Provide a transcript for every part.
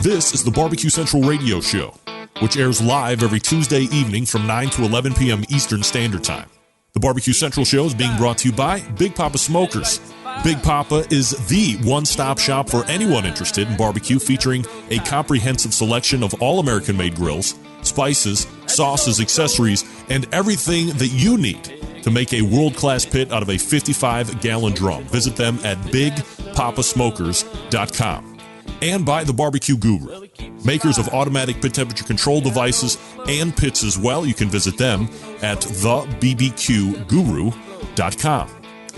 This is the Barbecue Central Radio Show, which airs live every Tuesday evening from 9 to 11 p.m. Eastern Standard Time. The Barbecue Central Show is being brought to you by Big Papa Smokers. Big Papa is the one-stop shop for anyone interested in barbecue, featuring a comprehensive selection of all American-made grills, spices, sauces, accessories, and everything that you need to make a world-class pit out of a 55-gallon drum. Visit them at BigPapaSmokers.com. And by the Barbecue Guru, makers of automatic pit temperature control devices and pits as well. You can visit them at thebbqguru.com.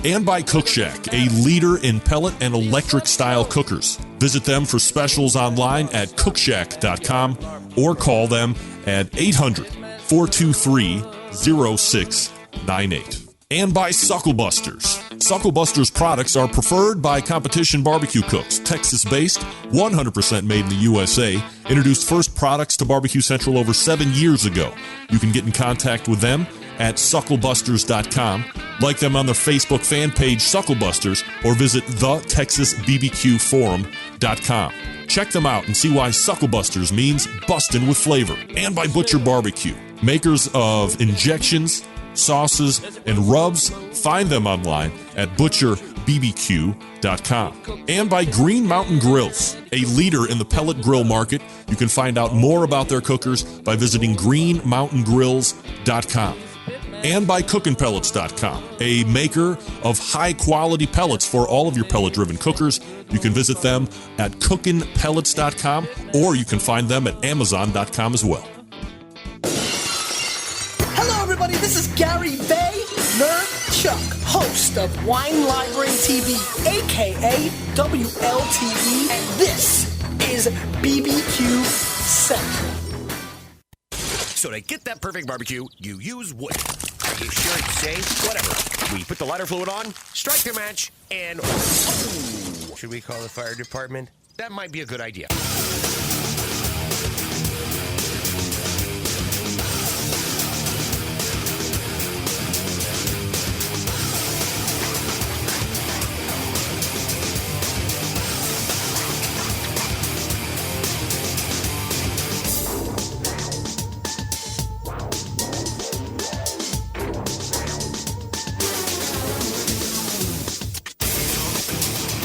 And by Cook Shack, a leader in pellet and electric style cookers. Visit them for specials online at cookshack.com or call them at 800-423-0698. And by Sucklebusters. Sucklebusters products are preferred by competition barbecue cooks. Texas-based, 100% made in the USA. Introduced first products to Barbecue Central over 7 years ago. You can get in contact with them at sucklebusters.com. Like them on their Facebook fan page, Sucklebusters, or visit thetexasbbqforum.com. Check them out and see why Sucklebusters means bustin' with flavor. And by Butcher Barbecue, makers of injections, sauces, and rubs. Find them online at butcherbbq.com. And by Green Mountain Grills, a leader in the pellet grill market. You can find out more about their cookers by visiting greenmountaingrills.com. And by cookinpellets.com, a maker of high-quality pellets for all of your pellet-driven cookers. You can visit them at cookinpellets.com, or you can find them at amazon.com as well. Hello, everybody. This is Gary Bay, Nerd Chuck, host of Wine Library TV, a.k.a. WLTV, and this is BBQ Central. So to get that perfect barbecue, you use wood. Are you sure it's safe? Whatever. We put the lighter fluid on, strike the match, and... Oh, should we call the fire department? That might be a good idea.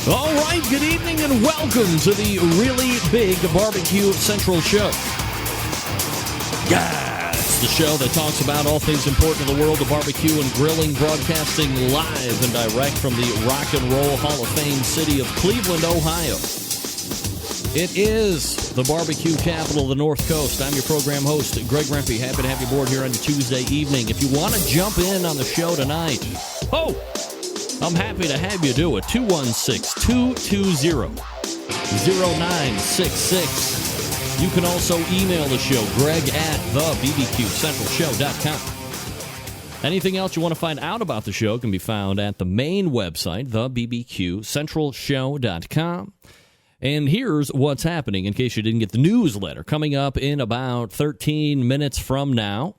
All right, good evening and welcome to the Really Big Barbecue Central Show. Yeah, it's the show that talks about all things important in the world of barbecue and grilling, broadcasting live and direct from the Rock and Roll Hall of Fame city of Cleveland, Ohio. It is the barbecue capital of the North Coast. I'm your program host, Greg Rempe. Happy to have you aboard here on a Tuesday evening. If you want to jump in on the show tonight, I'm happy to have you do it. 216-220-0966. You can also email the show, Greg at thebbqcentralshow.com. Anything else you want to find out about the show can be found at the main website, thebbqcentralshow.com. And here's what's happening, in case you didn't get the newsletter. Coming up in about 13 minutes from now,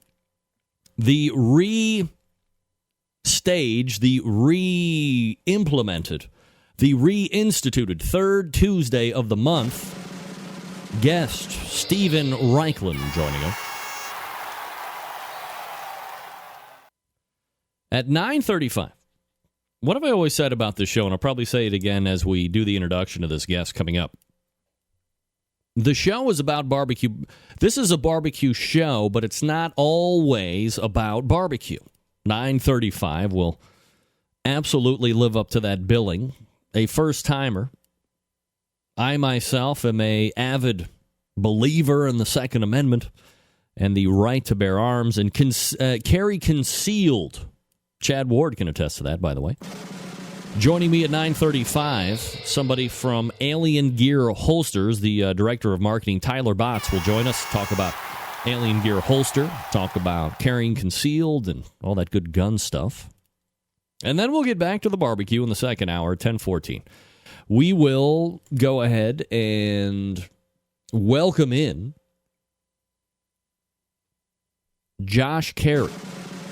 the re-implemented, the reinstituted third Tuesday of the month guest, Steven Raichlen, joining us. At 9:35, what have I always said about this show, and I'll probably say it again as we do the introduction of this guest coming up. The show is about barbecue. This is a barbecue show, but it's not always about barbecue. 9:35 will absolutely live up to that billing. A first-timer. I myself am an avid believer in the Second Amendment and the right to bear arms and carry concealed. Chad Ward can attest to that, by the way. Joining me at 9:35, somebody from Alien Gear Holsters, the director of marketing, Tyler Botts, will join us, talk about Alien Gear Holster, talk about carrying concealed and all that good gun stuff. And then we'll get back to the barbecue in the second hour, 10:14. We will go ahead and welcome in Josh Carey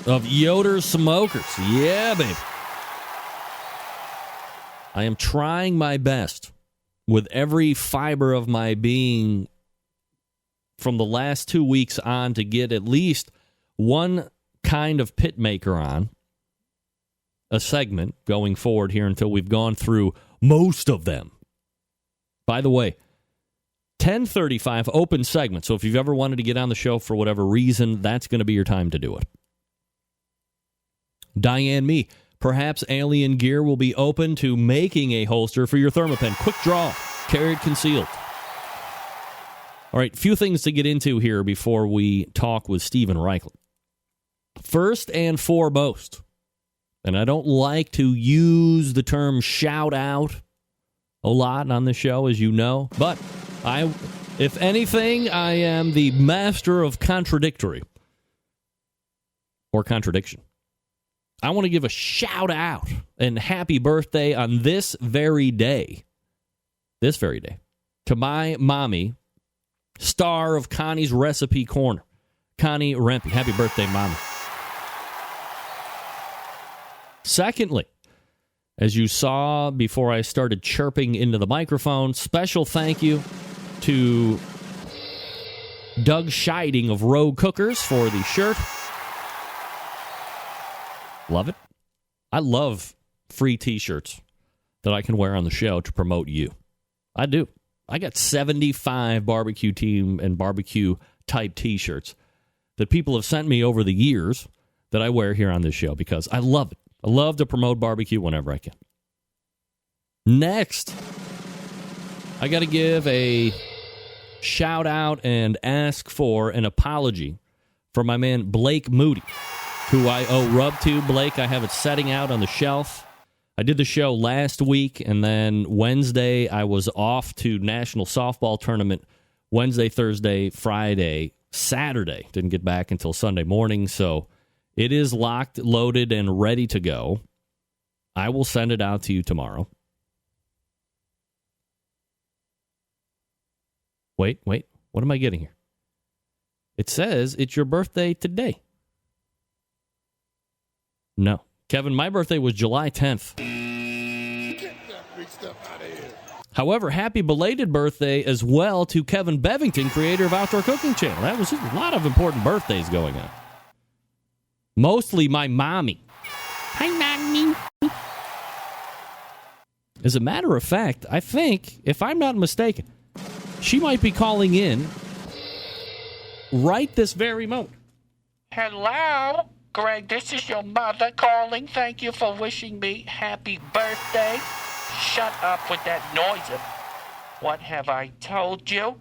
of Yoder Smokers. Yeah, baby. I am trying my best with every fiber of my being from the last 2 weeks on to get at least one kind of pit maker on a segment going forward here until we've gone through most of them. By the way, 10:35 open segment. So if you've ever wanted to get on the show for whatever reason, that's going to be your time to do it. Diane Me, perhaps Alien Gear will be open to making a holster for your Thermapen. Quick draw, carried concealed. All right, few things to get into here before we talk with Stephen Reichel. First and foremost, and I don't like to use the term shout out a lot on the show, as you know, but if anything, I am the master of contradictory or contradiction. I want to give a shout out and happy birthday on this very day to my mommy, star of Connie's Recipe Corner, Connie Rempe. Happy birthday, Mommy. Secondly, as you saw before I started chirping into the microphone, special thank you to Doug Scheiding of Rogue Cookers for the shirt. Love it. I love free T-shirts that I can wear on the show to promote you. I do. I got 75 barbecue team and barbecue type T-shirts that people have sent me over the years that I wear here on this show because I love it. I love to promote barbecue whenever I can. Next, I got to give a shout out and ask for an apology for my man Blake Moody, who I owe rub to. Blake, I have it setting out on the shelf. I did the show last week, and then Wednesday I was off to National Softball Tournament. Wednesday, Thursday, Friday, Saturday. Didn't get back until Sunday morning, so it is locked, loaded, and ready to go. I will send it out to you tomorrow. Wait. What am I getting here? It says it's your birthday today. No. Kevin, my birthday was July 10th. Get that big stuff out of here. However, happy belated birthday as well to Kevin Bevington, creator of Outdoor Cooking Channel. That was a lot of important birthdays going on. Mostly my mommy. Hi, Mommy. As a matter of fact, I think, if I'm not mistaken, she might be calling in right this very moment. Hello? Greg, this is your mother calling. Thank you for wishing me happy birthday. Shut up with that noise. What have I told you?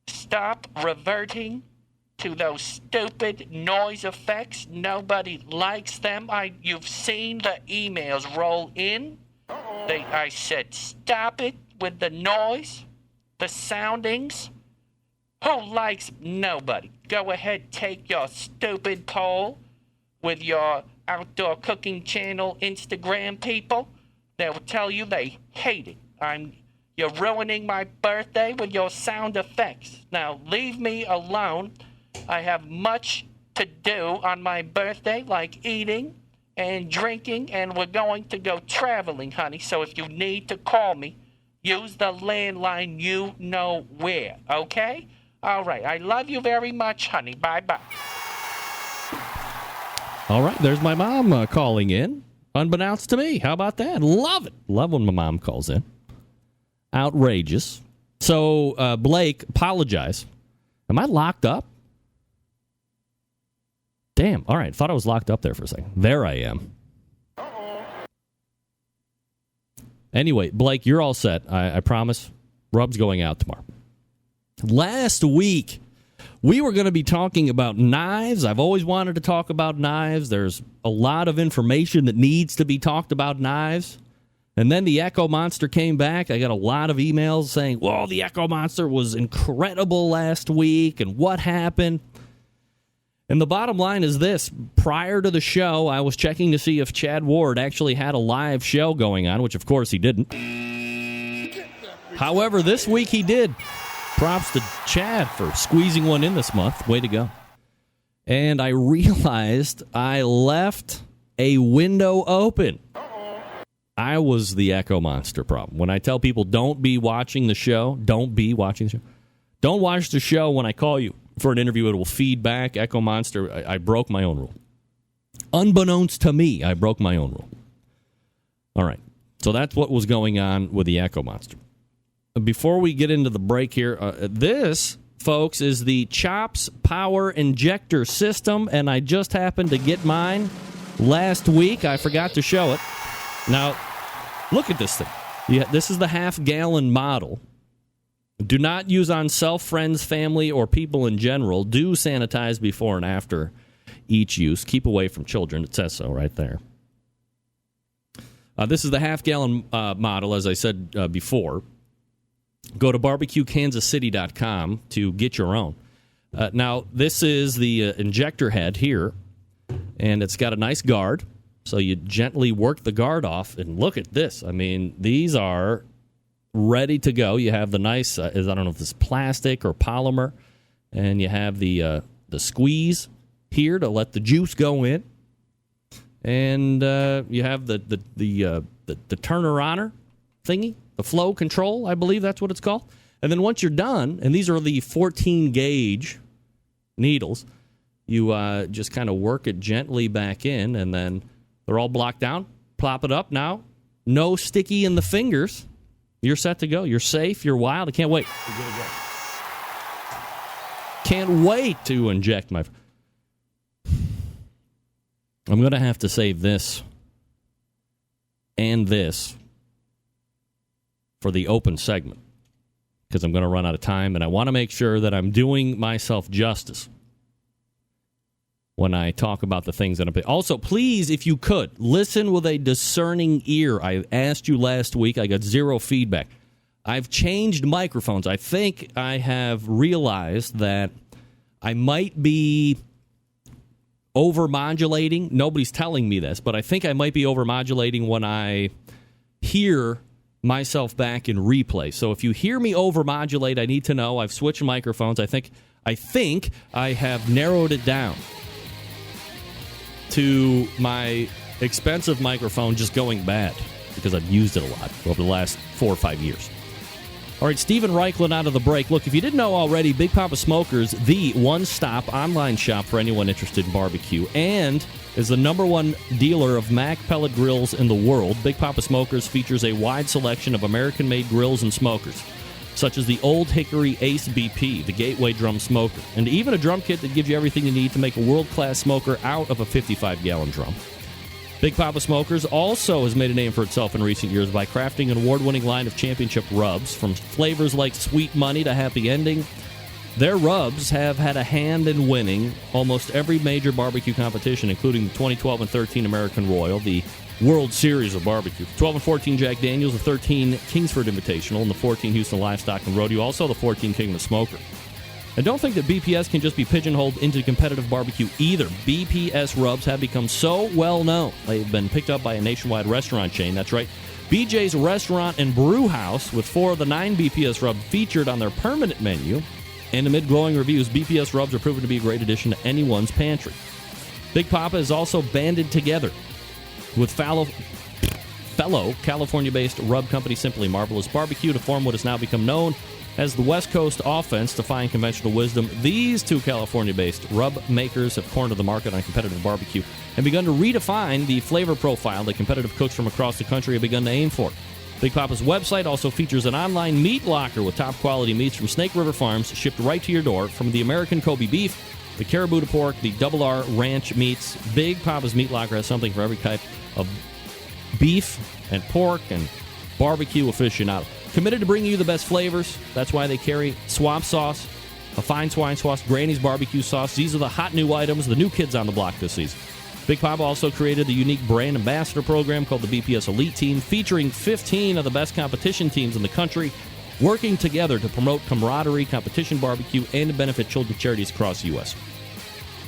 Stop reverting to those stupid noise effects. Nobody likes them. You've seen the emails roll in. I said stop it with the noise, the soundings. Who likes nobody? Go ahead, take your stupid poll with your Outdoor Cooking Channel Instagram people. They'll tell you they hate it. You're ruining my birthday with your sound effects. Now, leave me alone. I have much to do on my birthday, like eating and drinking, and we're going to go traveling, honey. So if you need to call me, use the landline you know where, okay? All right. I love you very much, honey. Bye-bye. All right, there's my mom calling in, unbeknownst to me. How about that? Love it. Love when my mom calls in. Outrageous. So, Blake, apologize. Am I locked up? Damn. All right, thought I was locked up there for a second. There I am. Anyway, Blake, you're all set. I promise. Rub's going out tomorrow. Last week, we were going to be talking about knives. I've always wanted to talk about knives. There's a lot of information that needs to be talked about knives. And then the Echo Monster came back. I got a lot of emails saying, well, the Echo Monster was incredible last week, and what happened? And the bottom line is this. Prior to the show, I was checking to see if Chad Ward actually had a live show going on, which, of course, he didn't. However, this week he did. Props to Chad for squeezing one in this month. Way to go. And I realized I left a window open. I was the Echo Monster problem. When I tell people don't be watching the show, don't watch the show when I call you for an interview. It will feed back. Echo Monster, I broke my own rule. Unbeknownst to me, I broke my own rule. All right. So that's what was going on with the Echo Monster. Before we get into the break here, this, folks, is the CHOPS Power Injector System, and I just happened to get mine last week. I forgot to show it. Now, look at this thing. This is the half-gallon model. Do not use on self, friends, family, or people in general. Do sanitize before and after each use. Keep away from children. It says so right there. This is the half-gallon model, as I said before. Go to barbecuekansascity.com to get your own. Now, this is the injector head here, and it's got a nice guard. So you gently work the guard off, and look at this. I mean, these are ready to go. You have the nice, I don't know if this is plastic or polymer, and you have the squeeze here to let the juice go in, and you have the turner-oner thingy, the flow control, I believe that's what it's called. And then once you're done, and these are the 14-gauge needles, you just kind of work it gently back in, and then they're all blocked down. Plop it up now. No sticky in the fingers. You're set to go. You're safe. You're wild. I can't wait. You're good to go. Can't wait to inject my... I'm going to have to save this and this for the open segment because I'm going to run out of time, and I want to make sure that I'm doing myself justice when I talk about the things that I'm... Also, please, if you could, listen with a discerning ear. I asked you last week. I got zero feedback. I've changed microphones. I think I have realized that I might be over-modulating. Nobody's telling me this, but I think I might be over-modulating when I hear myself back in replay. So if you hear me over-modulate, I need to know. I've switched microphones. I think I have narrowed it down to my expensive microphone just going bad because I've used it a lot over the last 4 or 5 years. All right, Steven Reichlin out of the break. Look, if you didn't know already, Big Papa Smokers, the one-stop online shop for anyone interested in barbecue, and is the #1 dealer of Mack pellet grills in the world. Big Papa Smokers features a wide selection of American-made grills and smokers, such as the Old Hickory Ace BP, the Gateway Drum Smoker, and even a drum kit that gives you everything you need to make a world-class smoker out of a 55-gallon drum. Big Papa Smokers also has made a name for itself in recent years by crafting an award-winning line of championship rubs, from flavors like Sweet Money to Happy Ending. Their rubs have had a hand in winning almost every major barbecue competition, including the 2012 and 13 American Royal, the World Series of Barbecue, 12 and 14 Jack Daniels, the 13 Kingsford Invitational, and the 14 Houston Livestock and Rodeo, also the 14 King of the Smoker. And don't think that BPS can just be pigeonholed into competitive barbecue either. BPS rubs have become so well known. They've been picked up by a nationwide restaurant chain. That's right. BJ's Restaurant and Brew House, with 4 of the 9 BPS rubs featured on their permanent menu. And amid glowing reviews, BPS rubs are proven to be a great addition to anyone's pantry. Big Papa is also banded together with fellow California-based rub company Simply Marvelous Barbecue to form what has now become known as the West Coast Offense. Defying conventional wisdom, these two California-based rub makers have cornered the market on competitive barbecue and begun to redefine the flavor profile that competitive cooks from across the country have begun to aim for. Big Papa's website also features an online meat locker with top-quality meats from Snake River Farms shipped right to your door, from the American Kobe beef, the Caribou pork, the Double R ranch meats. Big Papa's Meat Locker has something for every type of beef and pork and barbecue aficionado. Committed to bringing you the best flavors. That's why they carry swamp sauce, a fine swine sauce, Granny's barbecue sauce. These are the hot new items, the new kids on the block this season. Big Papa also created the unique brand ambassador program called the BPS Elite Team, featuring 15 of the best competition teams in the country, working together to promote camaraderie, competition barbecue, and to benefit children's charities across the U.S.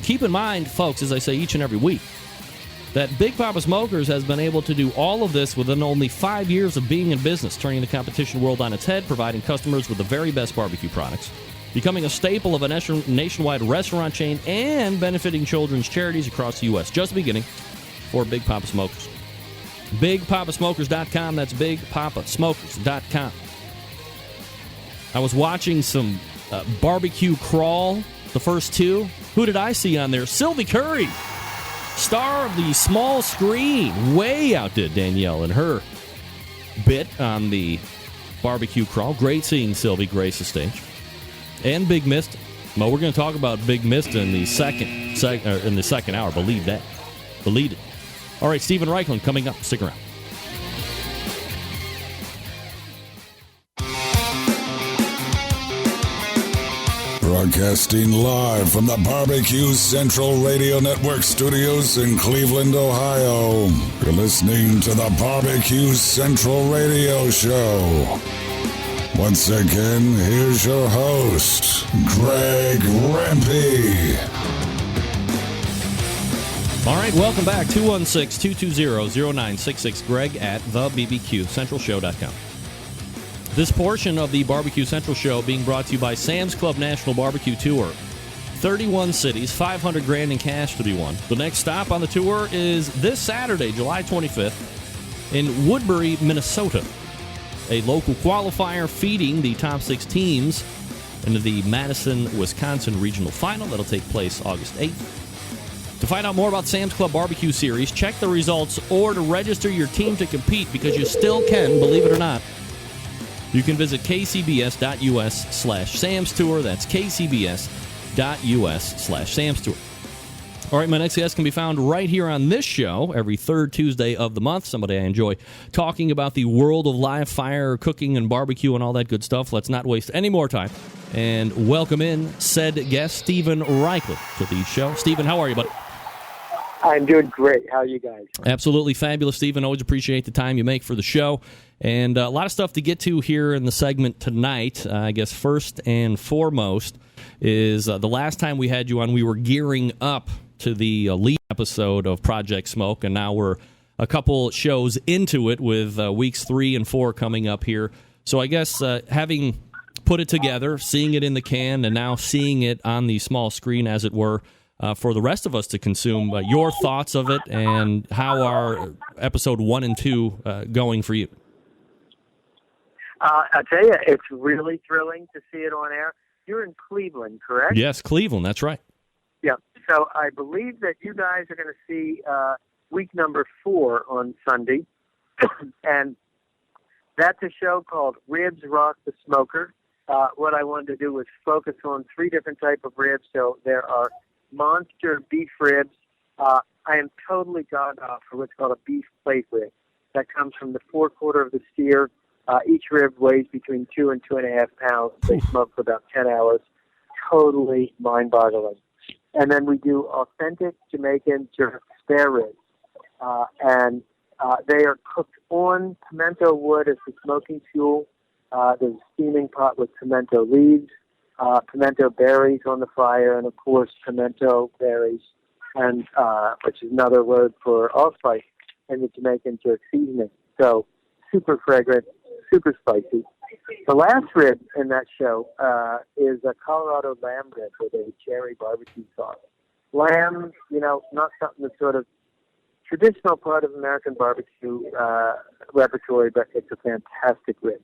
Keep in mind, folks, as I say each and every week, that Big Papa Smokers has been able to do all of this within only 5 years of being in business, turning the competition world on its head, providing customers with the very best barbecue products, becoming a staple of a nationwide restaurant chain, and benefiting children's charities across the U.S. Just the beginning for Big Papa Smokers. BigPapaSmokers.com. That's BigPapaSmokers.com. I was watching some barbecue crawl, the first two. Who did I see on there? Sylvie Curry, star of the small screen. Way outdid Danielle in her bit on the barbecue crawl. Great seeing Sylvie grace the stage. And Big Mist. Well, we're going to talk about Big Mist in the second hour. Believe that. Believe it. All right, Steven Raichlen coming up. Stick around. Broadcasting live from the Barbecue Central Radio Network studios in Cleveland, Ohio. You're listening to the Barbecue Central Radio Show. Once again, here's your host, Greg Rempe. All right, welcome back. 216-220-0966. Greg at thebbqcentralshow.com. This portion of the Barbecue Central Show being brought to you by Sam's Club National Barbecue Tour. 31 cities, $500,000 in cash to be won. The next stop on the tour is this Saturday, July 25th, in Woodbury, Minnesota. A local qualifier feeding the top 6 teams into the Madison, Wisconsin Regional Final. That'll take place August 8th. To find out more about Sam's Club Barbecue Series, check the results or to register your team to compete, because you still can, believe it or not. You can visit kcbs.us/Sam's Tour. That's kcbs.us/Sam's Tour. All right, my next guest can be found right here on this show every third Tuesday of the month. Somebody I enjoy talking about the world of live fire, cooking, and barbecue and all that good stuff. Let's not waste any more time and welcome in said guest, Steven Raichlen, to the show. Steven, how are you, buddy? I'm doing great. How are you guys? Absolutely fabulous, Steven. Always appreciate the time you make for the show. And a lot of stuff to get to here in the segment tonight. I guess first and foremost is the last time we had you on, we were gearing up to the lead episode of Project Smoke, and now we're a couple shows into it with weeks 3 and 4 coming up here. So I guess having put it together, seeing it in the can, and now seeing it on the small screen, as it were, for the rest of us to consume, your thoughts of it and how are episode 1 and 2 going for you? I'll tell you, it's really thrilling to see it on air. You're in Cleveland, correct? Yes, Cleveland, that's right. Yeah, so I believe that you guys are going to see week number 4 on Sunday, and that's a show called Ribs Rock the Smoker. What I wanted to do was focus on 3 different types of ribs. So there are monster beef ribs. I am totally gaga for what's called a beef plate rib. That comes from the forequarter of the steer. Each rib weighs between 2 and 2.5 pounds. They smoke for about 10 hours. Totally mind-boggling. And then we do authentic Jamaican jerk spare ribs. And they are cooked on pimento wood as the smoking fuel. There's a steaming pot with pimento leaves, pimento berries on the fire, and, of course, pimento berries, and which is another word for allspice in the Jamaican jerk seasoning. So super fragrant, super spicy. The last rib in that show is a Colorado lamb rib with a cherry barbecue sauce. Lamb, not something that's sort of traditional part of American barbecue repertory, but it's a fantastic rib.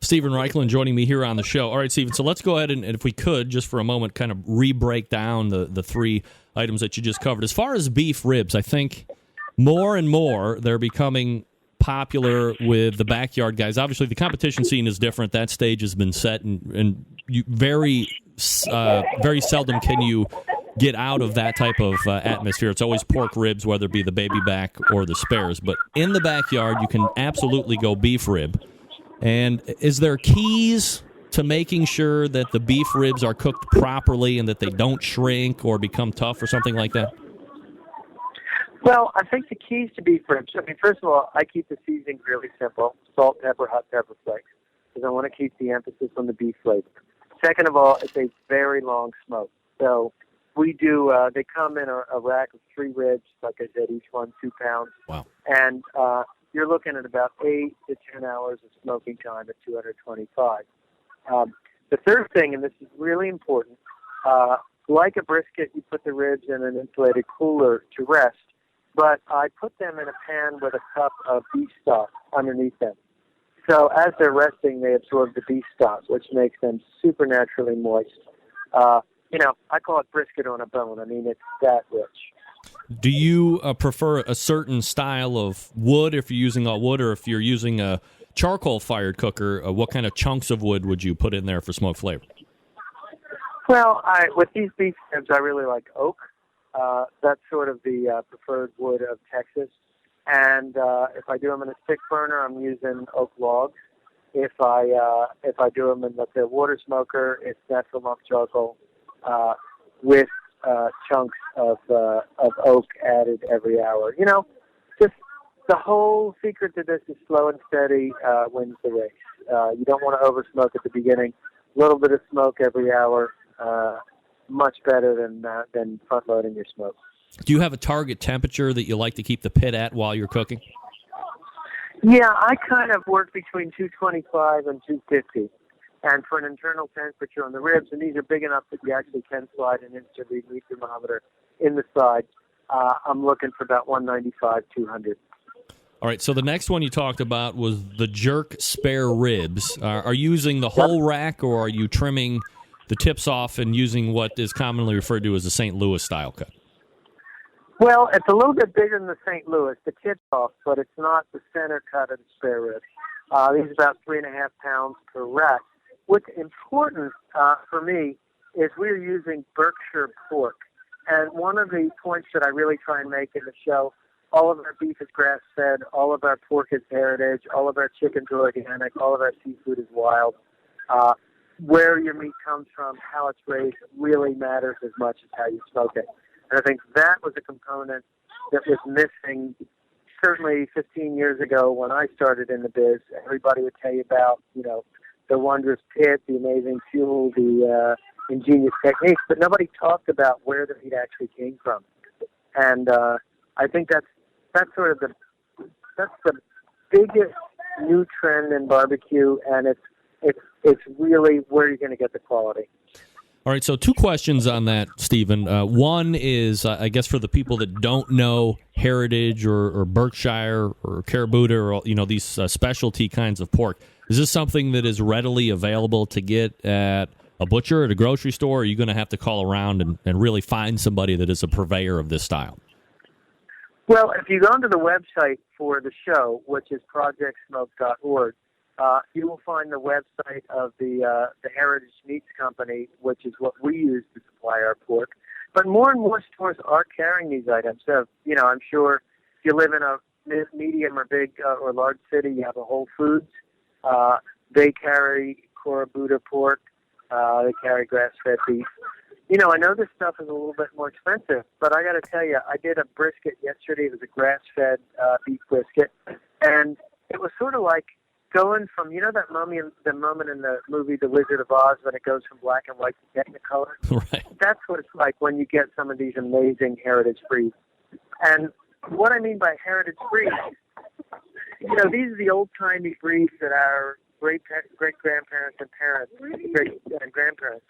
Steven Raichlen joining me here on the show. All right, Steven, so let's go ahead and if we could, just for a moment, kind of re-break down the 3 items that you just covered. As far as beef ribs, I think more and more they're becoming popular with the backyard guys. Obviously, the competition scene is different. That stage has been set, and you very seldom can you get out of that type of atmosphere. It's always pork ribs, whether it be the baby back or the spares. But in the backyard, you can absolutely go beef rib. And is there keys to making sure that the beef ribs are cooked properly and that they don't shrink or become tough or something like that? Well, I think the keys to beef ribs, first of all, I keep the seasoning really simple: salt, pepper, hot pepper flakes, because I want to keep the emphasis on the beef flavor. Second of all, it's a very long smoke. So we do, they come in a rack of 3 ribs, like I said, each one 2 pounds. Wow. And you're looking at about 8 to 10 hours of smoking time at 225. The third thing, and this is really important, like a brisket, you put the ribs in an insulated cooler to rest. but I put them in a pan with a cup of beef stock underneath them. So as they're resting, they absorb the beef stock, which makes them supernaturally moist. I call it brisket on a bone. I mean, it's that rich. Do you prefer a certain style of wood if you're using all wood, or if you're using a charcoal-fired cooker, what kind of chunks of wood would you put in there for smoke flavor? Well, with these beef ribs, I really like oak. That's sort of the preferred wood of Texas. And if I do them in a stick burner, I'm using oak logs. If I do them in the water smoker, it's natural lump charcoal with chunks of oak added every hour. Just the whole secret to this is slow and steady wins the race. You don't want to over smoke at the beginning. A little bit of smoke every hour, much better than front loading your smoke. Do you have a target temperature that you like to keep the pit at while you're cooking? Yeah, I kind of work between 225 and 250. And for an internal temperature on the ribs, and these are big enough that you actually can slide an instant-read meat thermometer in the side, I'm looking for about 195, 200. All right, so the next one you talked about was the jerk spare ribs. Are you using the whole rack, or are you trimming the tips off and using what is commonly referred to as a St. Louis style cut? Well, it's a little bit bigger than the St. Louis, the tip's off, but it's not the center cut of the spare ribs. These are about 3.5 pounds per rack. What's important for me is we're using Berkshire pork. And one of the points that I really try and make in the show, all of our beef is grass-fed, all of our pork is heritage, all of our chicken's organic, all of our seafood is wild. Where your meat comes from, how it's raised, really matters as much as how you smoke it. And I think that was a component that was missing certainly 15 years ago when I started in the biz. Everybody would tell you about, the wondrous pit, the amazing fuel, the ingenious techniques, but nobody talked about where the meat actually came from. And I think that's sort of that's the biggest new trend in barbecue, and it's really where you're going to get the quality. All right, so two questions on that, Stephen. One is, I guess, for the people that don't know Heritage or Berkshire or Caribou or these specialty kinds of pork, is this something that is readily available to get at a butcher at a grocery store, or are you going to have to call around and really find somebody that is a purveyor of this style? Well, if you go onto the website for the show, which is projectsmoke.org, you will find the website of the Heritage Meats Company, which is what we use to supply our pork. But more and more stores are carrying these items. So, I'm sure if you live in a medium or big or large city, you have a Whole Foods. They carry Cora-Buda pork. They carry grass-fed beef. I know this stuff is a little bit more expensive, but I got to tell you, I did a brisket yesterday. It was a grass-fed beef brisket, and it was sort of like going from, that moment in the movie The Wizard of Oz when it goes from black and white to Technicolor? Right. That's what it's like when you get some of these amazing heritage breeds. And what I mean by heritage breeds, these are the old-timey breeds that our great-grandparents and parents, great-grandparents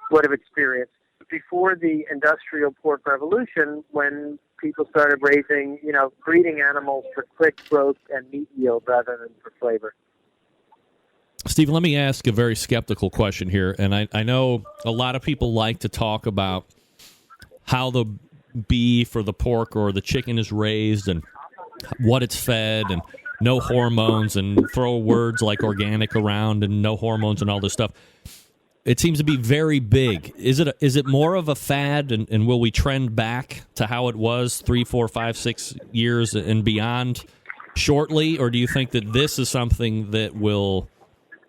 would have experienced before the industrial pork revolution, when people started raising, breeding animals for quick growth and meat yield rather than for flavor. Steve, let me ask a very skeptical question here, and I know a lot of people like to talk about how the beef or the pork or the chicken is raised and what it's fed and no hormones, and throw words like organic around and no hormones and all this stuff. It seems to be very big. Is it more of a fad, and will we trend back to how it was 3, 4, 5, 6 years and beyond shortly, or do you think that this is something that will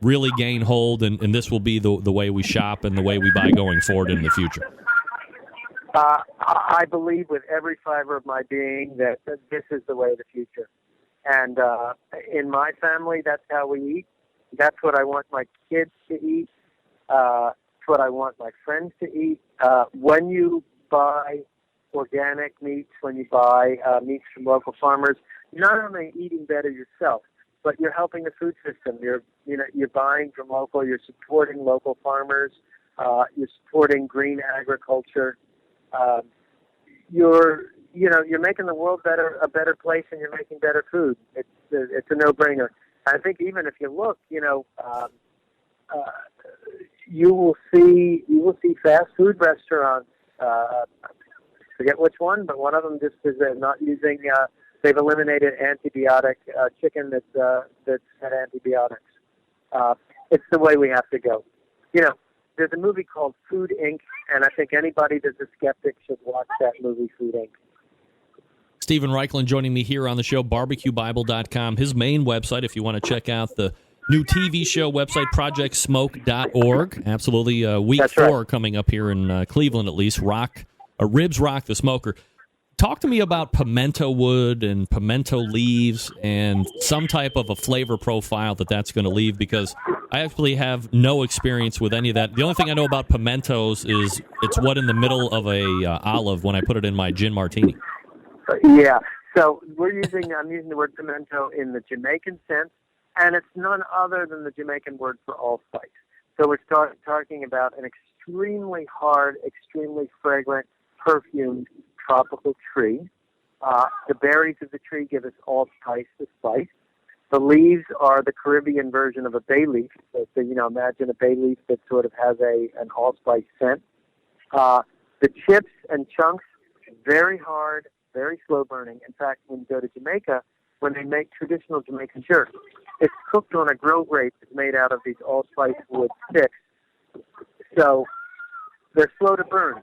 really gain hold, and this will be the way we shop and the way we buy going forward in the future? I believe with every fiber of my being that this is the way of the future. And in my family, that's how we eat. That's what I want my kids to eat. It's what I want my friends to eat. When you buy organic meats, when you buy meats from local farmers, you're not only eating better yourself, but you're helping the food system. You're buying from local. You're supporting local farmers. You're supporting green agriculture. You're you're making the world a better place, and you're making better food. It's a no-brainer. I think even if you look, you will see fast food restaurants. Forget which one, but one of them just is not using. They've eliminated antibiotic chicken that's had antibiotics. It's the way we have to go. There's a movie called Food Inc., and I think anybody that's a skeptic should watch that movie, Food Inc. Stephen Reichlin joining me here on the show, barbecuebible.com. His main website, if you want to check out the new TV show website, projectsmoke.org. Absolutely. Week That's 4 right. coming up here in Cleveland, at least. Ribs Rock the Smoker. Talk to me about pimento wood and pimento leaves and some type of a flavor profile that's going to leave, because I actually have no experience with any of that. The only thing I know about pimentos is it's what in the middle of a olive when I put it in my gin martini. Yeah. So I'm using the word pimento in the Jamaican sense, and it's none other than the Jamaican word for allspice. So we're talking about an extremely hard, extremely fragrant, perfumed tropical tree. The berries of the tree give us allspice, the spice. The leaves are the Caribbean version of a bay leaf. So imagine a bay leaf that sort of has an allspice scent. The chips and chunks, very hard, very slow burning. In fact, when you go to Jamaica, when they make traditional Jamaican jerk, it's cooked on a grill grate that's made out of these allspice wood sticks. So they're slow to burn.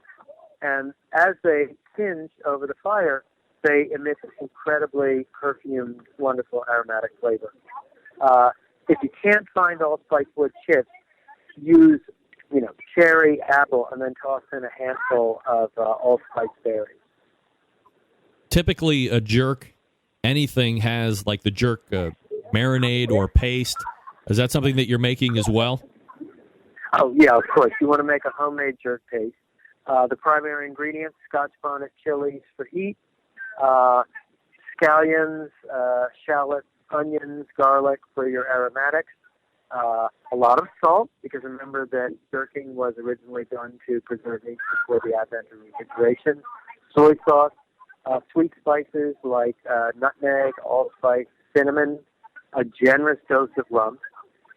And as they singe over the fire, they emit this incredibly perfumed, wonderful aromatic flavor. If you can't find allspice wood chips, use, cherry, apple, and then toss in a handful of allspice berries. Typically, a jerk, anything has like the jerk marinade or paste. Is that something that you're making as well? Oh, yeah, of course. You want to make a homemade jerk paste. The primary ingredients, Scotch bonnet chilies for heat, scallions, shallots, onions, garlic for your aromatics, a lot of salt, because remember that jerking was originally done to preserve meat before the advent of refrigeration, soy sauce, sweet spices like nutmeg, allspice, cinnamon, a generous dose of rum.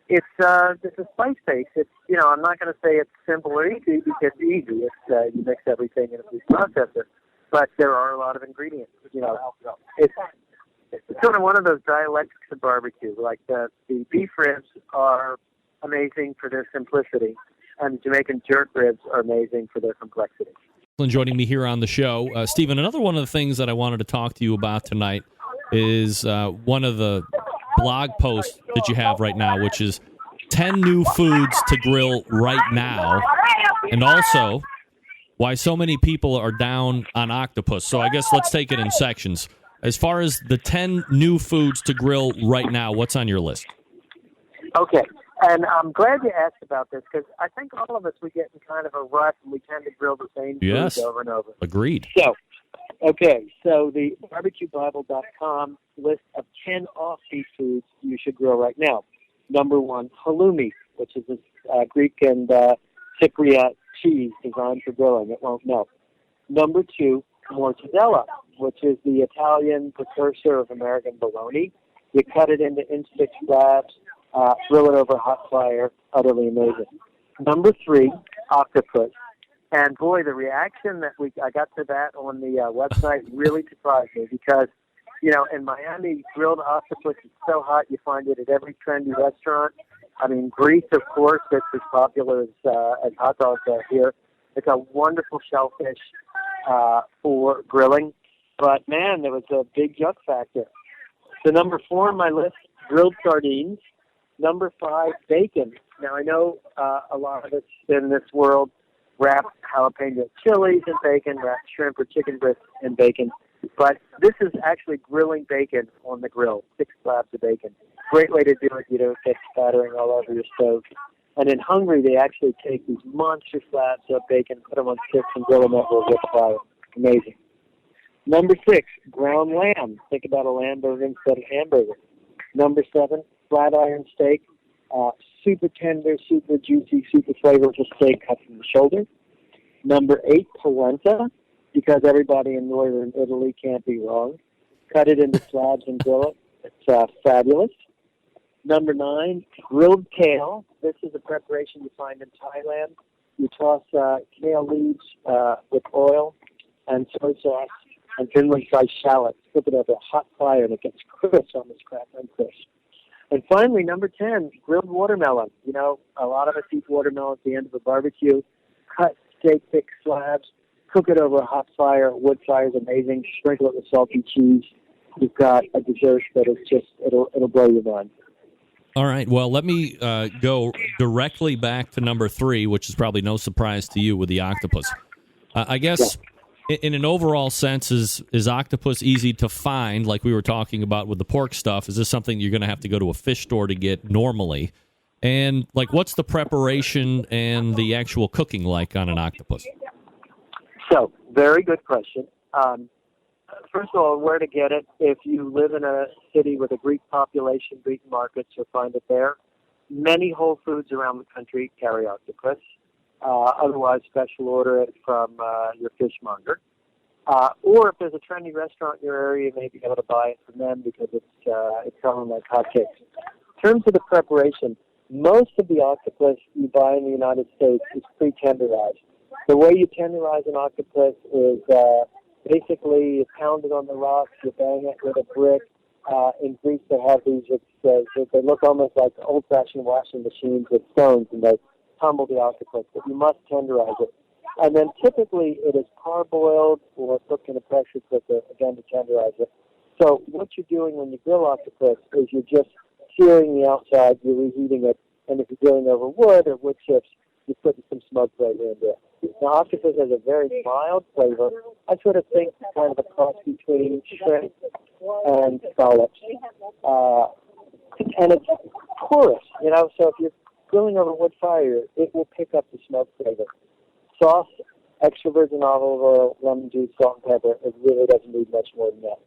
It's a spice base. It's I'm not going to say it's simple or easy, because it's easy. It's you mix everything in a food processor, but there are a lot of ingredients. It's sort of one of those dialectics of barbecue. Like the beef ribs are amazing for their simplicity, and Jamaican jerk ribs are amazing for their complexity. Joining me here on the show, Stephen. Another one of the things that I wanted to talk to you about tonight is one of the blog posts that you have right now, which is 10 new foods to grill right now, and also why so many people are down on octopus. So I guess let's take it in sections. As far as the 10 new foods to grill right now, what's on your list? Okay, and I'm glad you asked about this, because I think all of us, we get in kind of a rut, and we tend to grill the same foods over and over. Agreed. So the barbecuebible.com list of 10 offbeat foods you should grill right now. Number 1, halloumi, which is a Greek and Cypriot cheese designed for grilling. It won't melt. Number 2, mortadella, which is the Italian precursor of American bologna. You cut it into inch-thick slabs, grill it over a hot fire. Utterly amazing. Number 3, octopus. And boy, the reaction that I got to that on the website really surprised me, because, in Miami, grilled octopus is so hot you find it at every trendy restaurant. I mean, Greece, of course, it's as popular as hot dogs are here. It's a wonderful shellfish for grilling. But, man, there was a big yuck factor. So number 4 on my list, grilled sardines. Number 5, bacon. Now, I know a lot of us in this world wrap jalapeno chilies in bacon, wrap shrimp or chicken breast in bacon. But this is actually grilling bacon on the grill, 6 slabs of bacon. Great way to do it. You don't get spattering all over your stove. And in Hungary, they actually take these monster slabs of bacon, put them on sticks, and grill them over with fire. Amazing. Number 6, ground lamb. Think about a lamb burger instead of hamburger. Number 7, flat iron steak. Super tender, super juicy, super flavorful steak cut from the shoulder. Number 8, polenta. because everybody in northern Italy can't be wrong. Cut it into slabs and grill it. It's fabulous. Number 9, grilled kale. This is a preparation you find in Thailand. You toss kale leaves with oil and soy sauce and thinly sliced shallots. Flip it over a hot fire and it gets crisp on this crackling crisp. And finally, number 10, grilled watermelon. You know, a lot of us eat watermelon at the end of a barbecue. Cut steak thick slabs, cook it over a hot fire. Wood fire is amazing. Sprinkle it with salty cheese. You've got a dessert that is just, it'll blow your mind. All right. Well, let me go directly back to number 3, which is probably no surprise to you with the octopus. I guess in an overall sense, is octopus easy to find, like we were talking about with the pork stuff? Is this something you're going to have to go to a fish store to get normally? And, like, what's the preparation and the actual cooking like on an octopus? So, very good question. First of all, where to get it? If you live in a city with a Greek population, Greek markets, you'll find it there. Many Whole Foods around the country carry octopus. Otherwise, special order it from your fishmonger. Or if there's a trendy restaurant in your area, you may be able to buy it from them because it's selling like hotcakes. In terms of the preparation, most of the octopus you buy in the United States is pre-tenderized. The way you tenderize an octopus is basically you pound it on the rocks, you bang it with a brick. In Greece they have these, they look almost like old-fashioned washing machines with stones, and they tumble the octopus, but you must tenderize it. And then typically it is parboiled or cooked in a pressure cooker, again, to tenderize it. So what you're doing when you grill octopus is you're just searing the outside, you're reheating it, and if you're grilling over wood or wood chips, you're putting some smoke flavor in there. Now, octopus has a very mild flavor. I sort of think kind of a cross between shrimp and scallops. And it's porous, you know, so if you're grilling over wood fire, it will pick up the smoke flavor. Sauce, extra virgin olive oil, lemon juice, salt, and pepper. It really doesn't need much more than that.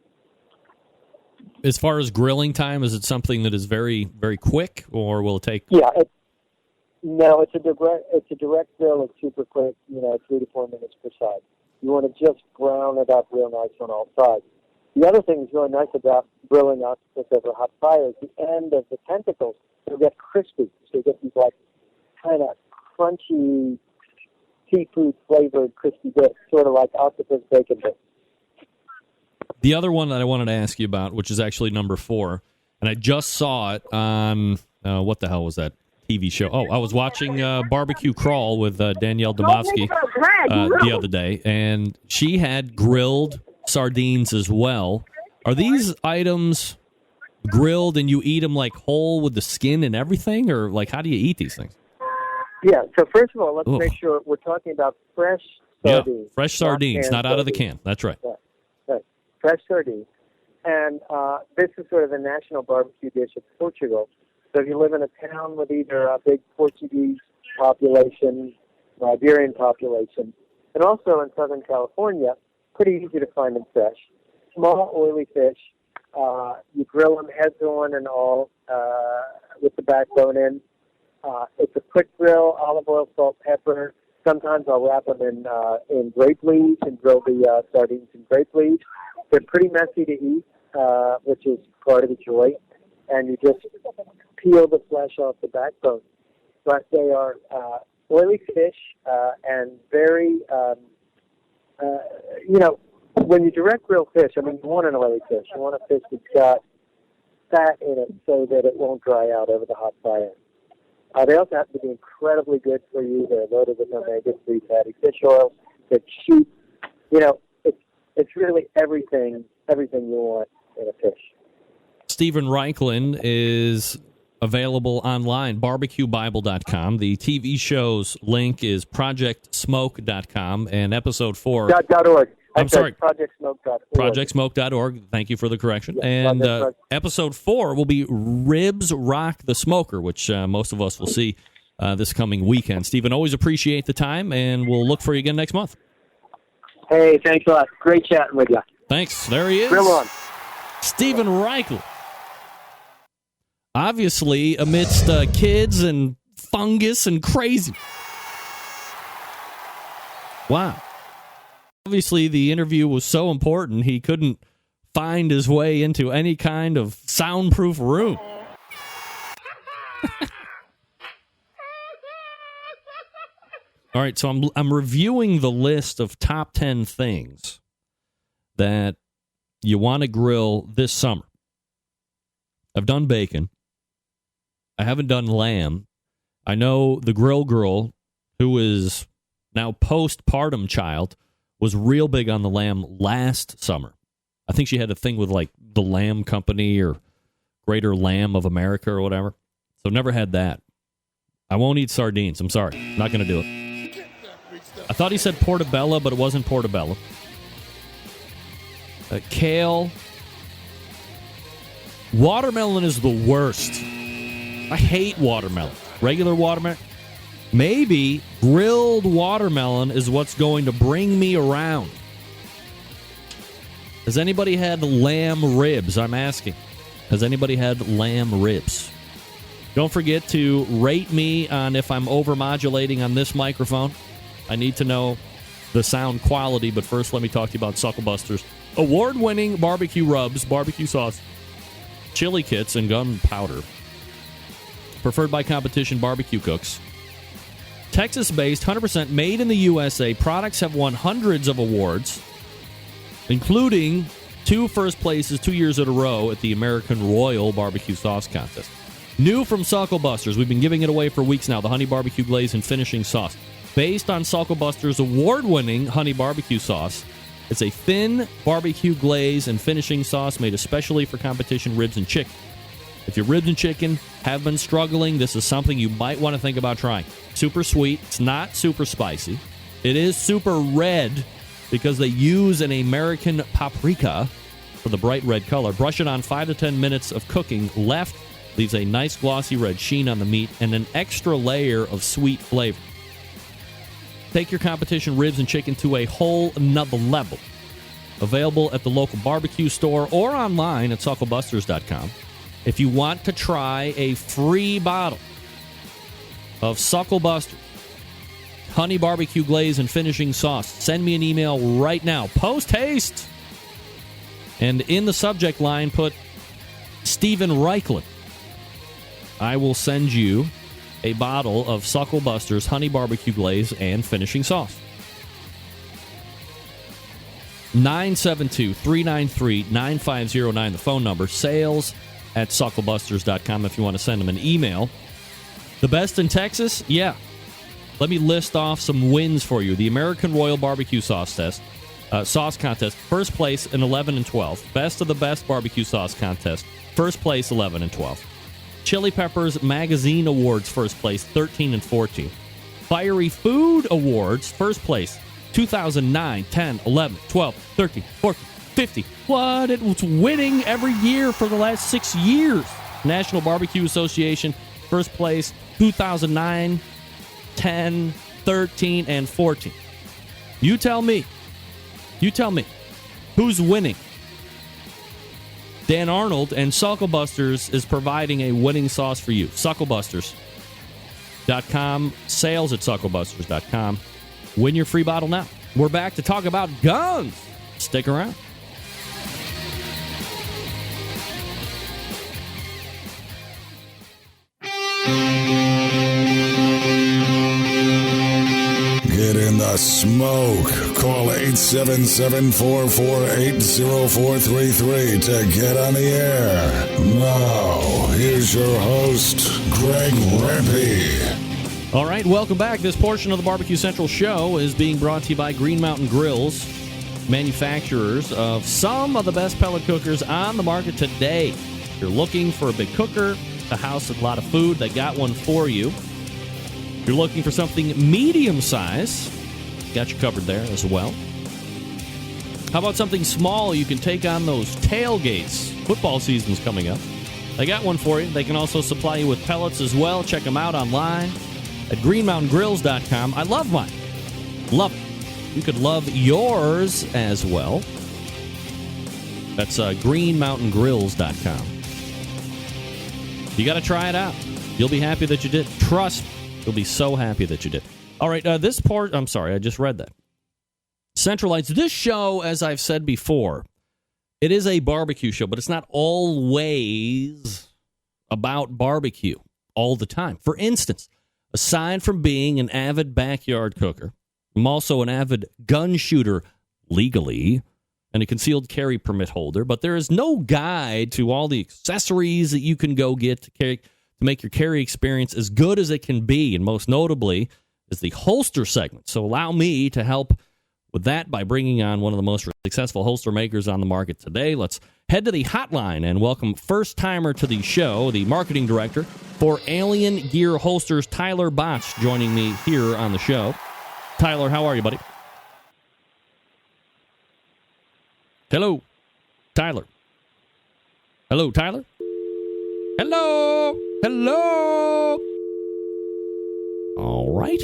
As far as grilling time, is it something that is very, very quick, or will it take? Yeah, it's a direct grill. It's super quick. 3 to 4 minutes per side. You want to just brown it up real nice on all sides. The other thing that's really nice about grilling octopus over a hot fire is the end of the tentacles will get crispy. So you get these like kind of crunchy seafood flavored crispy bits, sort of like octopus bacon bits. The other one that I wanted to ask you about, which is actually number 4, and I just saw it on, what the hell was that TV show? Oh, I was watching Barbecue Crawl with Danielle Domovsky the other day, and she had grilled sardines as well. Are these items grilled and you eat them like whole with the skin and everything, or like how do you eat these things? Yeah, so first of all, let's make sure we're talking about fresh sardines. Yeah, fresh sardines, not out of the can. That's right. Yeah. Fresh sardines. And this is sort of the national barbecue dish of Portugal. So if you live in a town with either a big Portuguese population, Iberian population, and also in Southern California, pretty easy to find them fresh. Small, oily fish. You grill them heads on and all with the backbone in. It's a quick grill, olive oil, salt, pepper. Sometimes I'll wrap them in grape leaves and grill the sardines in grape leaves. They're pretty messy to eat, which is part of the joy. And you just peel the flesh off the backbone. But they are oily fish and very, when you direct grill fish, you want an oily fish. You want a fish that's got fat in it so that it won't dry out over the hot fire. They also have to be incredibly good for you. They're loaded with omega-3 fatty fish oils. They're cheap. It's really everything you want in a fish. Stephen Reichlin is available online, barbecuebible.com. The TV show's link is projectsmoke.com, and episode 4... .org. I'm sorry. Projectsmoke.org. Projectsmoke.org. Thank you for the correction. Yeah, and episode 4 will be Ribs Rock the Smoker, which most of us will see this coming weekend. Stephen, always appreciate the time, and we'll look for you again next month. Hey, thanks a lot. Great chatting with you. Thanks. There he is. Grill on. Stephen Reichlin. Obviously, amidst kids and fungus and crazy. Wow. Obviously, the interview was so important, he couldn't find his way into any kind of soundproof room. All right, so I'm reviewing the list of top 10 things that you want to grill this summer. I've done bacon. I haven't done lamb. I know the grill girl, who is now postpartum child, was real big on the lamb last summer. I think she had a thing with like the Lamb Company or Greater Lamb of America or whatever. So never had that. I won't eat sardines. I'm sorry. Not going to do it. I thought he said portobello, but it wasn't portobello. Kale. Watermelon is the worst. I hate watermelon. Regular watermelon. Maybe grilled watermelon is what's going to bring me around. Has anybody had lamb ribs? I'm asking. Has anybody had lamb ribs? Don't forget to rate me on if I'm over-modulating on this microphone. I need to know the sound quality, but first let me talk to you about Sucklebuster's award-winning barbecue rubs, barbecue sauce, chili kits, and gunpowder. Preferred by competition barbecue cooks. Texas-based, 100% made in the USA, products have won hundreds of awards, including 2 first places 2 years in a row at the American Royal Barbecue Sauce Contest. New from Sucklebuster's, we've been giving it away for weeks now, the Honey Barbecue Glaze and Finishing Sauce. Based on Sucklebuster's award-winning Honey Barbecue Sauce, it's a thin barbecue glaze and finishing sauce made especially for competition ribs and chicken. If your ribs and chicken have been struggling, this is something you might want to think about trying. Super sweet. It's not super spicy. It is super red because they use an American paprika for the bright red color. Brush it on 5 to 10 minutes of cooking. Left leaves a nice glossy red sheen on the meat and an extra layer of sweet flavor. Take your competition ribs and chicken to a whole nother level. Available at the local barbecue store or online at sucklebusters.com. If you want to try a free bottle of Sucklebuster Honey Barbecue Glaze and Finishing Sauce, send me an email right now. Post haste! And in the subject line, put Stephen Reichlin. I will send you a bottle of Sucklebuster's Honey Barbecue Glaze and Finishing Sauce. 972-393-9509, the phone number. Sales at sucklebusters.com if you want to send them an email. The best in Texas? Yeah. Let me list off some wins for you. The American Royal Barbecue Sauce Contest. First place in 11 and 12. Best of the Best Barbecue Sauce Contest. First place 11 and 12. Chili Peppers Magazine Awards, first place, 13 and 14. Fiery Food Awards, first place, 2009, 10, 11, 12, 13, 14, 15. What? It was winning every year for the last 6 years. National Barbecue Association, first place, 2009, 10, 13, and 14. You tell me. Who's winning? Dan Arnold and Sucklebuster's is providing a winning sauce for you. Sucklebusters.com, sales at sucklebusters.com. Win your free bottle now. We're back to talk about guns. Stick around. Get in the smoke. Call 877-448-0433 to get on the air. Now, here's your host, Greg Rempe. All right, welcome back. This portion of the Barbecue Central show is being brought to you by Green Mountain Grills, manufacturers of some of the best pellet cookers on the market today. If you're looking for a big cooker, a house with a lot of food, they got one for you. If you're looking for something medium size, got you covered there as well. How about something small? You can take on those tailgates. Football season's coming up. They got one for you. They can also supply you with pellets as well. Check them out online at greenmountaingrills.com. I love mine. Love it. You could love yours as well. That's greenmountaingrills.com. You got to try it out. You'll be happy that you did. Trust me. You'll be so happy that you did. All right, I'm sorry, I just read that. Central Lights. This show, as I've said before, it is a barbecue show, but it's not always about barbecue all the time. For instance, aside from being an avid backyard cooker, I'm also an avid gun shooter legally and a concealed carry permit holder, but there is no guide to all the accessories that you can go get to make your carry experience as good as it can be, and most notably is the holster segment. So allow me to help with that by bringing on one of the most successful holster makers on the market today. Let's head to the hotline and welcome first-timer to the show, the marketing director for Alien Gear Holsters, Tyler Botch, joining me here on the show. Tyler, how are you, buddy? Hello, Tyler. Hello, Tyler. Hello. Hello. All right.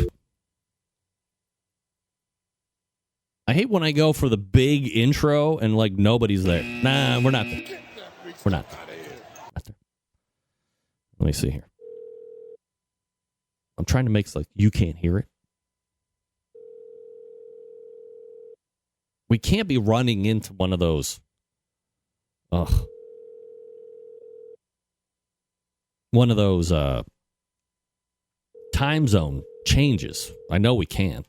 I hate when I go for the big intro and, like, nobody's there. Nah, we're not there. We're not there. Not there. Let me see here. I'm trying to make it like you can't hear it. We can't be running into one of those. One of those time zone changes. I know we can.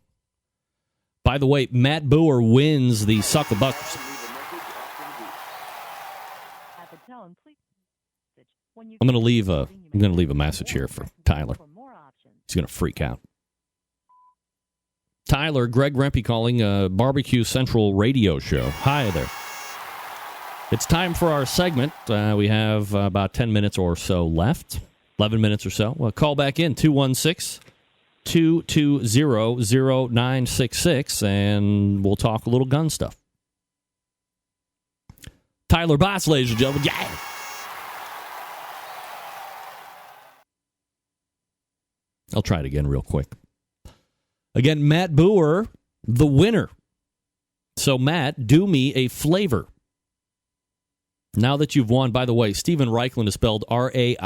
By the way, Matt Boer wins the Suck a Buckers. I'm going to leave a message here for Tyler. He's going to freak out. Tyler, Greg Rempe calling Barbecue Central radio show. Hi there. It's time for our segment. We have about 10 minutes or so left. 11 minutes or so. Well, call back in, 216-220-0966, and we'll talk a little gun stuff. Tyler Botch, ladies and gentlemen. Yeah! I'll try it again real quick. Again, Matt Boer, the winner. So, Matt, do me a flavor. Now that you've won, by the way, Steven Raichlen is spelled Raichlen.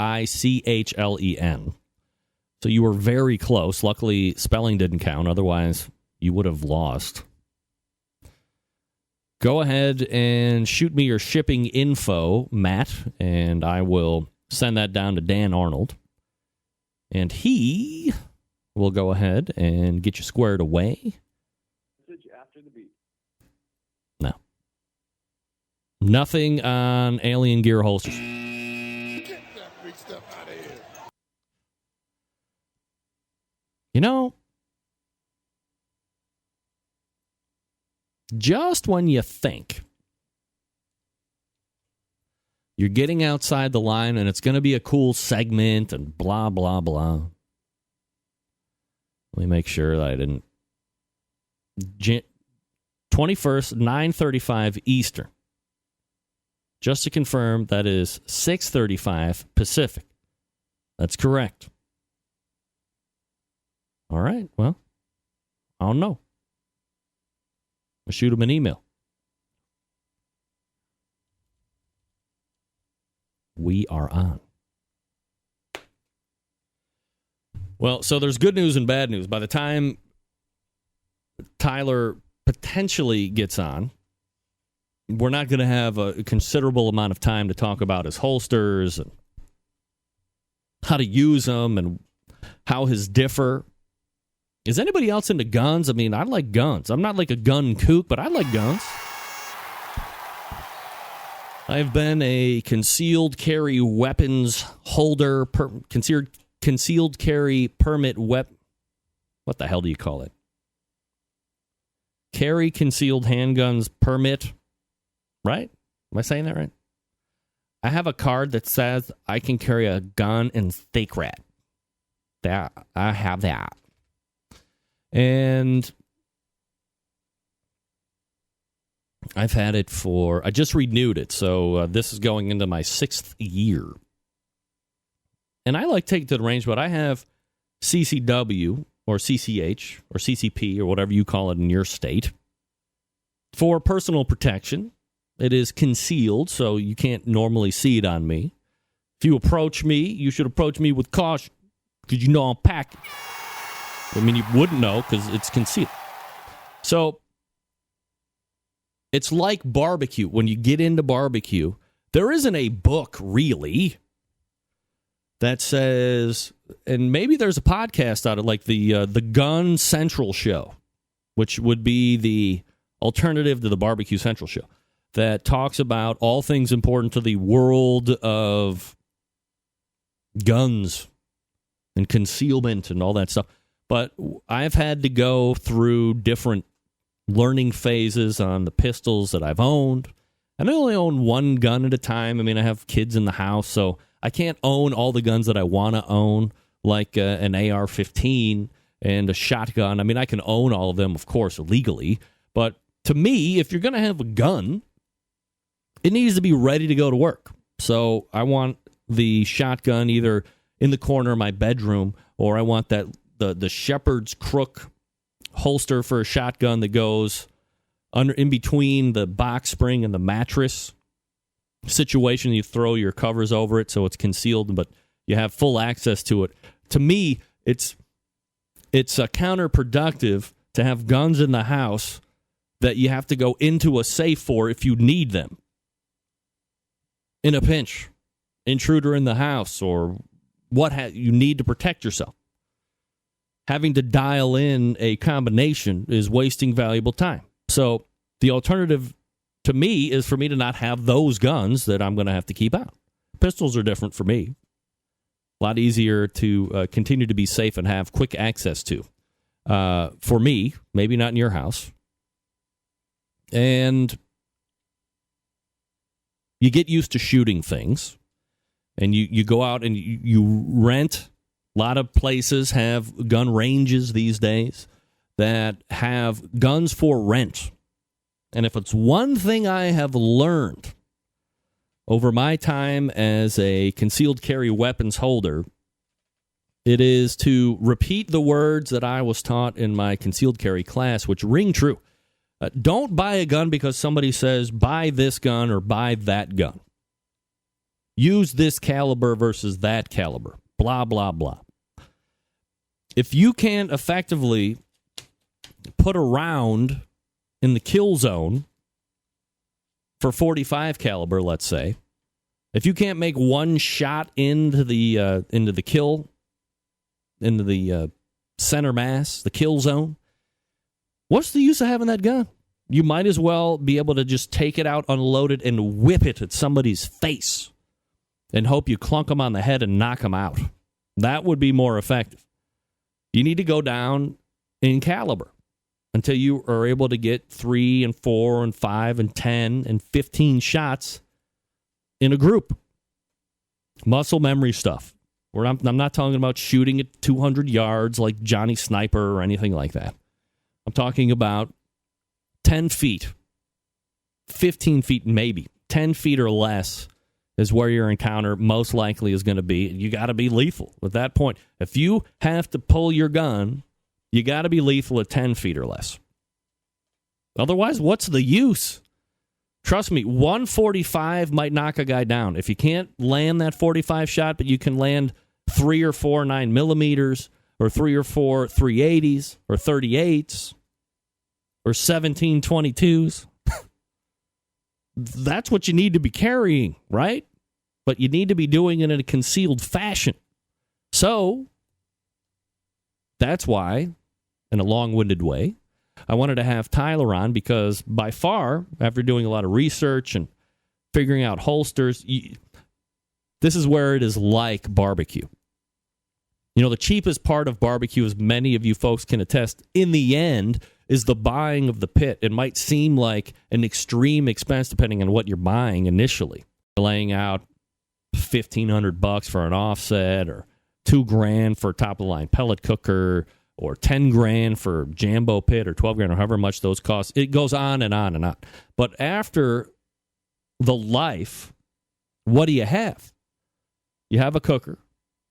So you were very close. Luckily, spelling didn't count. Otherwise, you would have lost. Go ahead and shoot me your shipping info, Matt, and I will send that down to Dan Arnold. And he will go ahead and get you squared away. After the beat. No. Nothing on Alien Gear Holsters. Get that big stuff out of here. You know, just when you think you're getting outside the line and it's going to be a cool segment and blah, blah, blah. Let me make sure that I didn't. 21st, 9:35 Eastern. Just to confirm, that is 6:35 Pacific. That's correct. All right, well, I don't know. I'll shoot him an email. We are on. Well, so there's good news and bad news. By the time Tyler potentially gets on, we're not going to have a considerable amount of time to talk about his holsters and how to use them and how his differ. Is anybody else into guns? I mean, I like guns. I'm not like a gun kook, but I like guns. I've been a concealed carry weapons holder, concealed carry permit what the hell do you call it? Carry concealed handguns permit, right? Am I saying that right? I have a card that says I can carry a gun and stake rat. That I have that. And I've had it I just renewed it, so this is going into my 6th year. And I like taking to the range, but I have CCW or CCH or CCP or whatever you call it in your state for personal protection. It is concealed, so you can't normally see it on me. If you approach me, you should approach me with caution because you know I'm packing. I mean, you wouldn't know because it's concealed. So It's like barbecue. When you get into barbecue, there isn't a book, really, that says, and maybe there's a podcast out of like the Gun Central show, which would be the alternative to the Barbecue Central show, that talks about all things important to the world of guns and concealment and all that stuff. But I've had to go through different learning phases on the pistols that I've owned. And I only own one gun at a time. I mean, I have kids in the house, so I can't own all the guns that I want to own, like an AR-15 and a shotgun. I mean, I can own all of them, of course, legally. But to me, if you're going to have a gun, it needs to be ready to go to work. So I want the shotgun either in the corner of my bedroom, or I want that the shepherd's crook holster for a shotgun that goes in between the box spring and the mattress situation. You throw your covers over it so it's concealed, but you have full access to it. To me, it's counterproductive to have guns in the house that you have to go into a safe for if you need them in a pinch, intruder in the house, or what you need to protect yourself. Having to dial in a combination is wasting valuable time. So the alternative to me is for me to not have those guns that I'm going to have to keep out. Pistols are different for me. A lot easier to continue to be safe and have quick access to. For me, maybe not in your house. And you get used to shooting things. And you go out and you rent. A lot of places have gun ranges these days that have guns for rent. And if it's one thing I have learned over my time as a concealed carry weapons holder, it is to repeat the words that I was taught in my concealed carry class, which ring true. Don't buy a gun because somebody says, buy this gun or buy that gun. Use this caliber versus that caliber. Blah, blah, blah. If you can't effectively put a round in the kill zone for .45 caliber, let's say, if you can't make one shot into the kill, into the center mass, the kill zone, what's the use of having that gun? You might as well be able to just take it out, unload it, and whip it at somebody's face and hope you clunk them on the head and knock them out. That would be more effective. You need to go down in caliber until you are able to get 3 and 4 and 5 and 10 and 15 shots in a group. Muscle memory stuff. Where I'm not talking about shooting at 200 yards like Johnny Sniper or anything like that. I'm talking about 10 feet, 15 feet maybe, 10 feet or less is where your encounter most likely is going to be. You got to be lethal at that point. If you have to pull your gun, you got to be lethal at 10 feet or less. Otherwise, what's the use? Trust me, 145 might knock a guy down. If you can't land that 45 shot, but you can land 3 or 4 9mm, or 3 or 4 380s, or 38s, or 17 22s, that's what you need to be carrying, right? But you need to be doing it in a concealed fashion. So, that's why, in a long-winded way, I wanted to have Tyler on, because by far, after doing a lot of research and figuring out holsters, this is where it is like barbecue. You know, the cheapest part of barbecue, as many of you folks can attest, in the end, is the buying of the pit. It might seem like an extreme expense depending on what you're buying initially. Laying out $1,500 for an offset, or $2,000 for a top-of-the-line pellet cooker, or $10,000 for Jambo pit, or $12,000, or however much those cost. It goes on and on and on. But after the life, what do you have? You have a cooker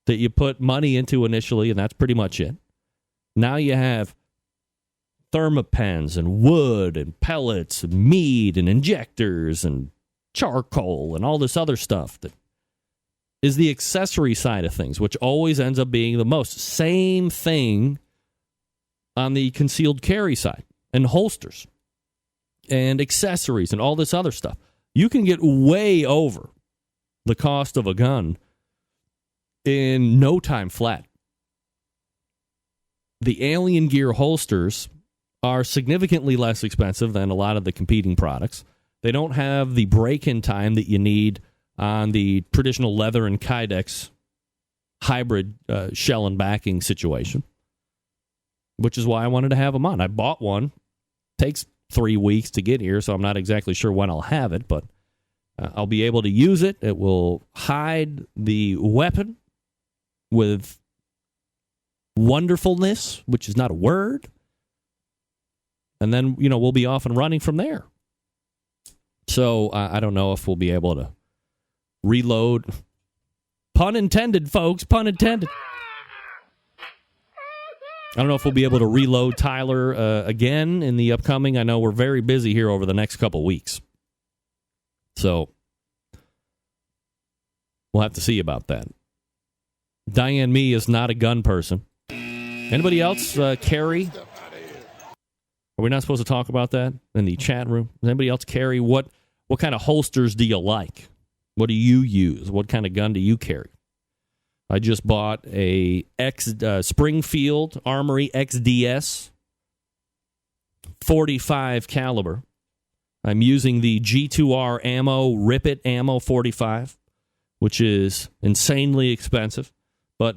that you put money into initially, and that's pretty much it. Now you have thermopens and wood and pellets and meat and injectors and charcoal and all this other stuff that is the accessory side of things, which always ends up being the most. Same thing on the concealed carry side and holsters. and accessories and all this other stuff. You can get way over the cost of a gun in no time flat. The Alien Gear holsters are significantly less expensive than a lot of the competing products. They don't have the break-in time that you need on the traditional leather and Kydex hybrid shell and backing situation, which is why I wanted to have them on. I bought one. Takes 3 weeks to get here, so I'm not exactly sure when I'll have it, but I'll be able to use it. It will hide the weapon with wonderfulness, which is not a word. And then, we'll be off and running from there. So I don't know if we'll be able to reload. Pun intended, folks. Pun intended. I don't know if we'll be able to reload Tyler again in the upcoming. I know we're very busy here over the next couple weeks. So we'll have to see about that. Diane Mee is not a gun person. Anybody else carry? Are we not supposed to talk about that in the chat room? Does anybody else carry? What kind of holsters do you like? What do you use? What kind of gun do you carry? I just bought a Springfield Armory XDS 45 caliber. I'm using the G2R ammo, Rip It ammo 45, which is insanely expensive. But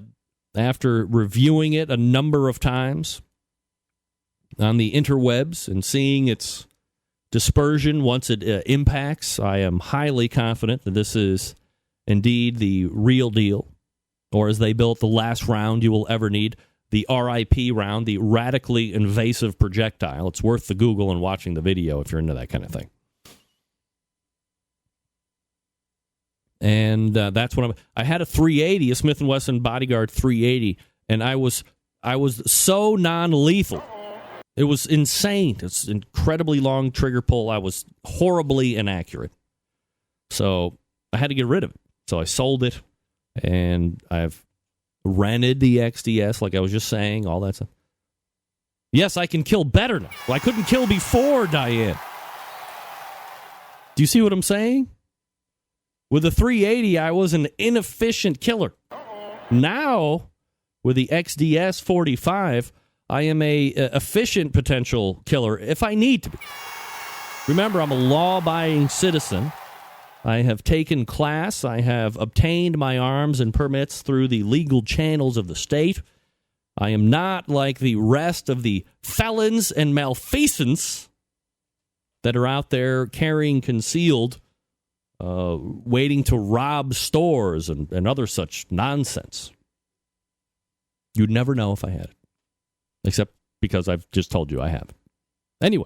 after reviewing it a number of times on the interwebs and seeing its dispersion once it impacts, I am highly confident that this is indeed the real deal. Or as they built the last round you will ever need, the RIP round, the radically invasive projectile. It's worth the Google and watching the video if you're into that kind of thing. And that's what I had a 380, a Smith & Wesson Bodyguard 380, and I was so non-lethal. It was insane. It's incredibly long trigger pull. I was horribly inaccurate. So I had to get rid of it. So I sold it. And I've rented the XDS, like I was just saying, all that stuff. Yes, I can kill better now. Well, I couldn't kill before, Diane. Do you see what I'm saying? With the 380, I was an inefficient killer. Now, with the XDS 45, I am a efficient potential killer if I need to be. Remember, I'm a law-abiding citizen. I have taken class. I have obtained my arms and permits through the legal channels of the state. I am not like the rest of the felons and malfeasants that are out there carrying concealed, waiting to rob stores and other such nonsense. You'd never know if I had it, except because I've just told you I have it. Anyway.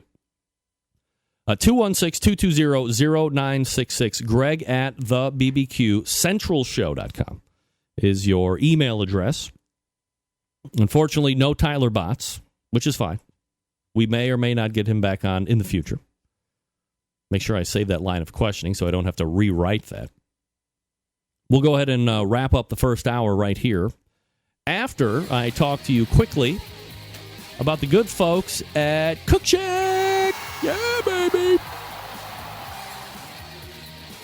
216-220-0966. Greg at thebbqcentralshow.com is your email address. Unfortunately, no Tyler bots, which is fine. We may or may not get him back on in the future. Make sure I save that line of questioning so I don't have to rewrite that. We'll go ahead and wrap up the first hour right here after I talk to you quickly about the good folks at CookCheck. Yeah, baby.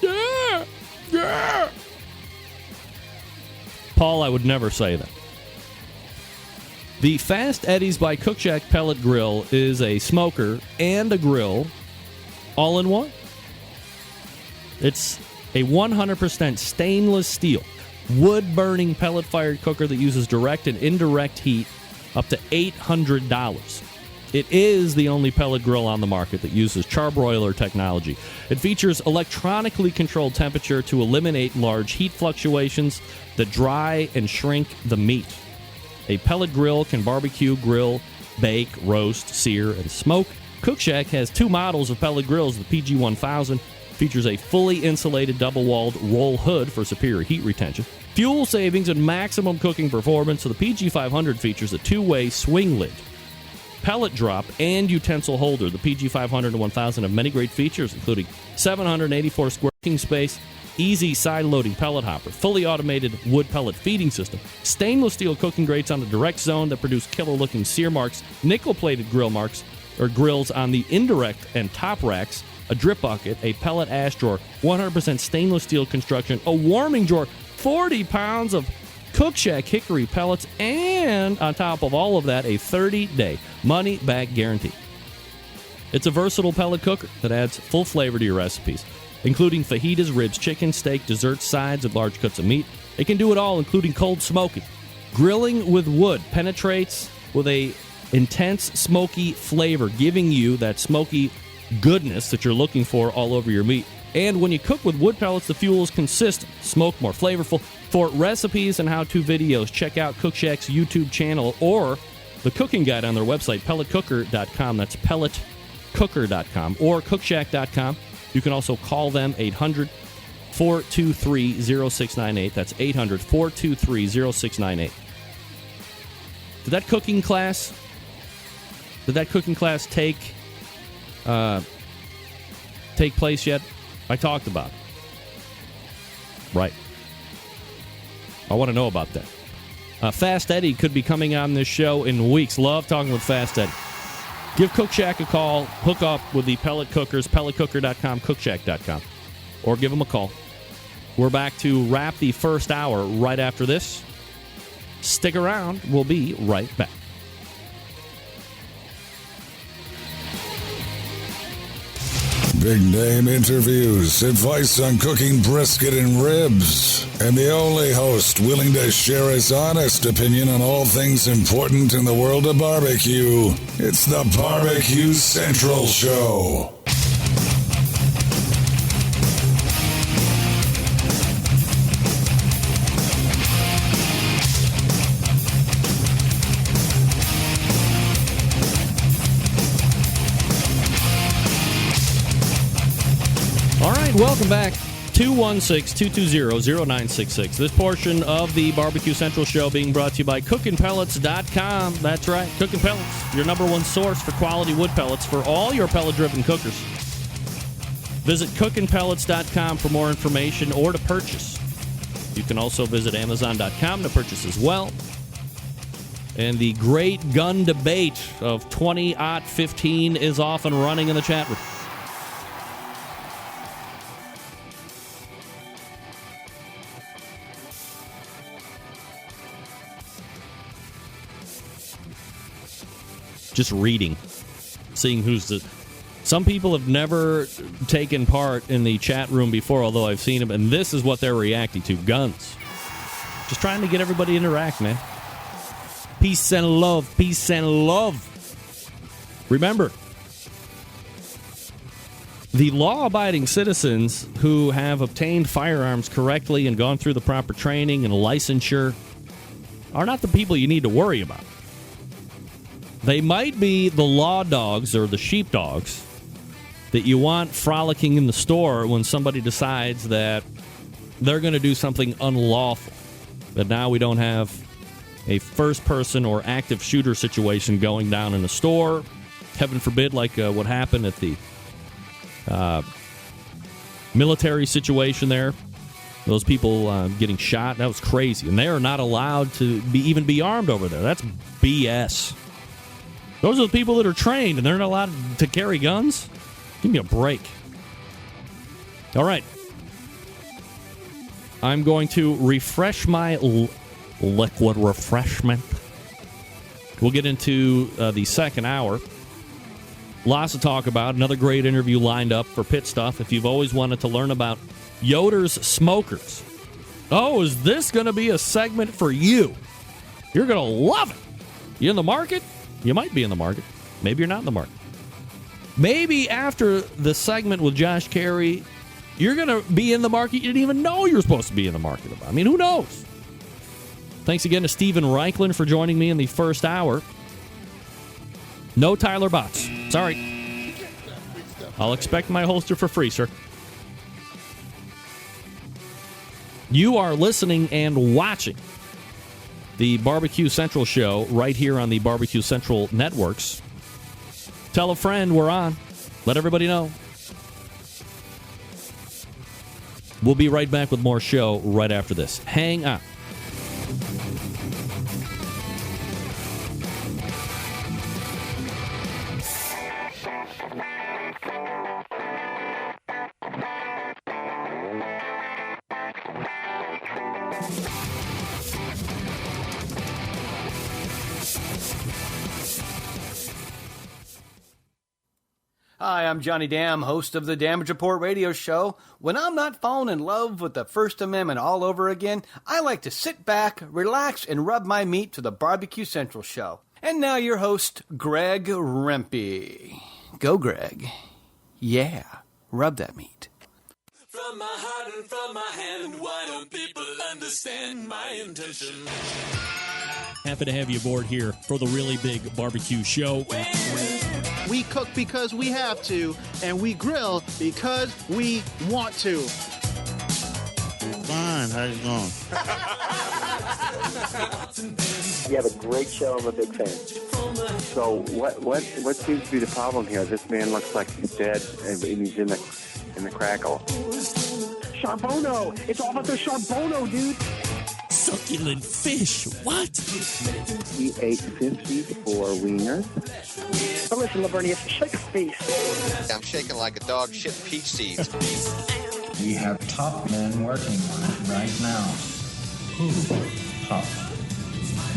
Yeah. Yeah. Paul, I would never say that. The Fast Eddie's by CookCheck pellet grill is a smoker and a grill all in one. It's a 100% stainless steel, wood-burning pellet-fired cooker that uses direct and indirect heat up to $800. It is the only pellet grill on the market that uses charbroiler technology. It features electronically controlled temperature to eliminate large heat fluctuations that dry and shrink the meat. A pellet grill can barbecue, grill, bake, roast, sear, and smoke. CookCheck has two models of pellet grills. The PG-1000 features a fully insulated double-walled roll hood for superior heat retention, fuel savings, and maximum cooking performance. So the PG-500 features a two-way swing lid, pellet drop, and utensil holder. The PG-500 and 1000 have many great features, including 784 square cooking space, easy side-loading pellet hopper, fully automated wood pellet feeding system, stainless steel cooking grates on the direct zone that produce killer-looking sear marks, nickel-plated grill marks, or grills on the indirect and top racks, a drip bucket, a pellet ash drawer, 100% stainless steel construction, a warming drawer, 40 pounds of Cook Shack hickory pellets, and on top of all of that, a 30-day money-back guarantee. It's a versatile pellet cooker that adds full flavor to your recipes, including fajitas, ribs, chicken, steak, desserts, sides, and large cuts of meat. It can do it all, including cold smoking. Grilling with wood penetrates with a intense smoky flavor, giving you that smoky goodness that you're looking for all over your meat. And when you cook with wood pellets, the fuel is consistent, smoke more flavorful. For recipes and how-to videos, check out Cook Shack's YouTube channel or the cooking guide on their website, pelletcooker.com. That's pelletcooker.com or cookshack.com. You can also call them 800-423-0698. That's 800-423-0698. Did that cooking class take place yet? I talked about it. Right. I want to know about that. Fast Eddie could be coming on this show in weeks. Love talking with Fast Eddie. Give Cook Shack a call. Hook up with the pellet cookers, pelletcooker.com, cookshack.com. Or give them a call. We're back to wrap the first hour right after this. Stick around. We'll be right back. Big name interviews, advice on cooking brisket and ribs, and the only host willing to share his honest opinion on all things important in the world of barbecue. It's the Barbecue Central Show. Welcome back. 216-220-0966. This portion of the Barbecue Central Show being brought to you by CookinPellets.com. That's right, Cookin' Pellets, your number one source for quality wood pellets for all your pellet-driven cookers. Visit CookinPellets.com for more information or to purchase. You can also visit Amazon.com to purchase as well. And the great gun debate of 20-15 is off and running in the chat room. Just reading, seeing who's the... Some people have never taken part in the chat room before, although I've seen them, and this is what they're reacting to. Guns. Just trying to get everybody to interact, man. Peace and love. Peace and love. Remember, the law-abiding citizens who have obtained firearms correctly and gone through the proper training and licensure are not the people you need to worry about. They might be the law dogs or the sheepdogs that you want frolicking in the store when somebody decides that they're going to do something unlawful. That now we don't have a first-person or active shooter situation going down in a store. Heaven forbid, like what happened at the military situation there. Those people getting shot, that was crazy. And they are not allowed to even be armed over there. That's BS. Those are the people that are trained, and they're not allowed to carry guns? Give me a break. All right. I'm going to refresh my liquid refreshment. We'll get into the second hour. Lots to talk about. Another great interview lined up for Pit Stuff. If you've always wanted to learn about Yoder's Smokers. Oh, is this going to be a segment for you? You're going to love it. You in the market? You might be in the market. Maybe you're not in the market. Maybe after the segment with Josh Carey, you're going to be in the market you didn't even know you were supposed to be in the market about. I mean, who knows? Thanks again to Steven Reichland for joining me in the first hour. No Tyler Botts. Sorry. I'll expect my holster for free, sir. You are listening and watching the Barbecue Central Show right here on the Barbecue Central Networks. Tell a friend we're on. Let everybody know. We'll be right back with more show right after this. Hang on. Hi, I'm Johnny Dam, host of the Damage Report radio show. When I'm not falling in love with the First Amendment all over again, I like to sit back, relax, and rub my meat to the Barbecue Central show. And now your host, Greg Rempe. Go, Greg. Yeah, rub that meat. From my heart and from my hand, why don't people understand my intention? Happy to have you aboard here for the really big barbecue show. We cook because we have to, and we grill because we want to. Fine, how you going? You have a great show. I'm a big fan. So what seems to be the problem here? This man looks like he's dead, and he's in the crackle. Charbono! It's all about the Charbono, dude! Succulent fish. What? He ate 54 wieners. But listen, Lavernius, shake a face. I'm shaking like a dog shit peach seeds. We have top men working on it right now. Top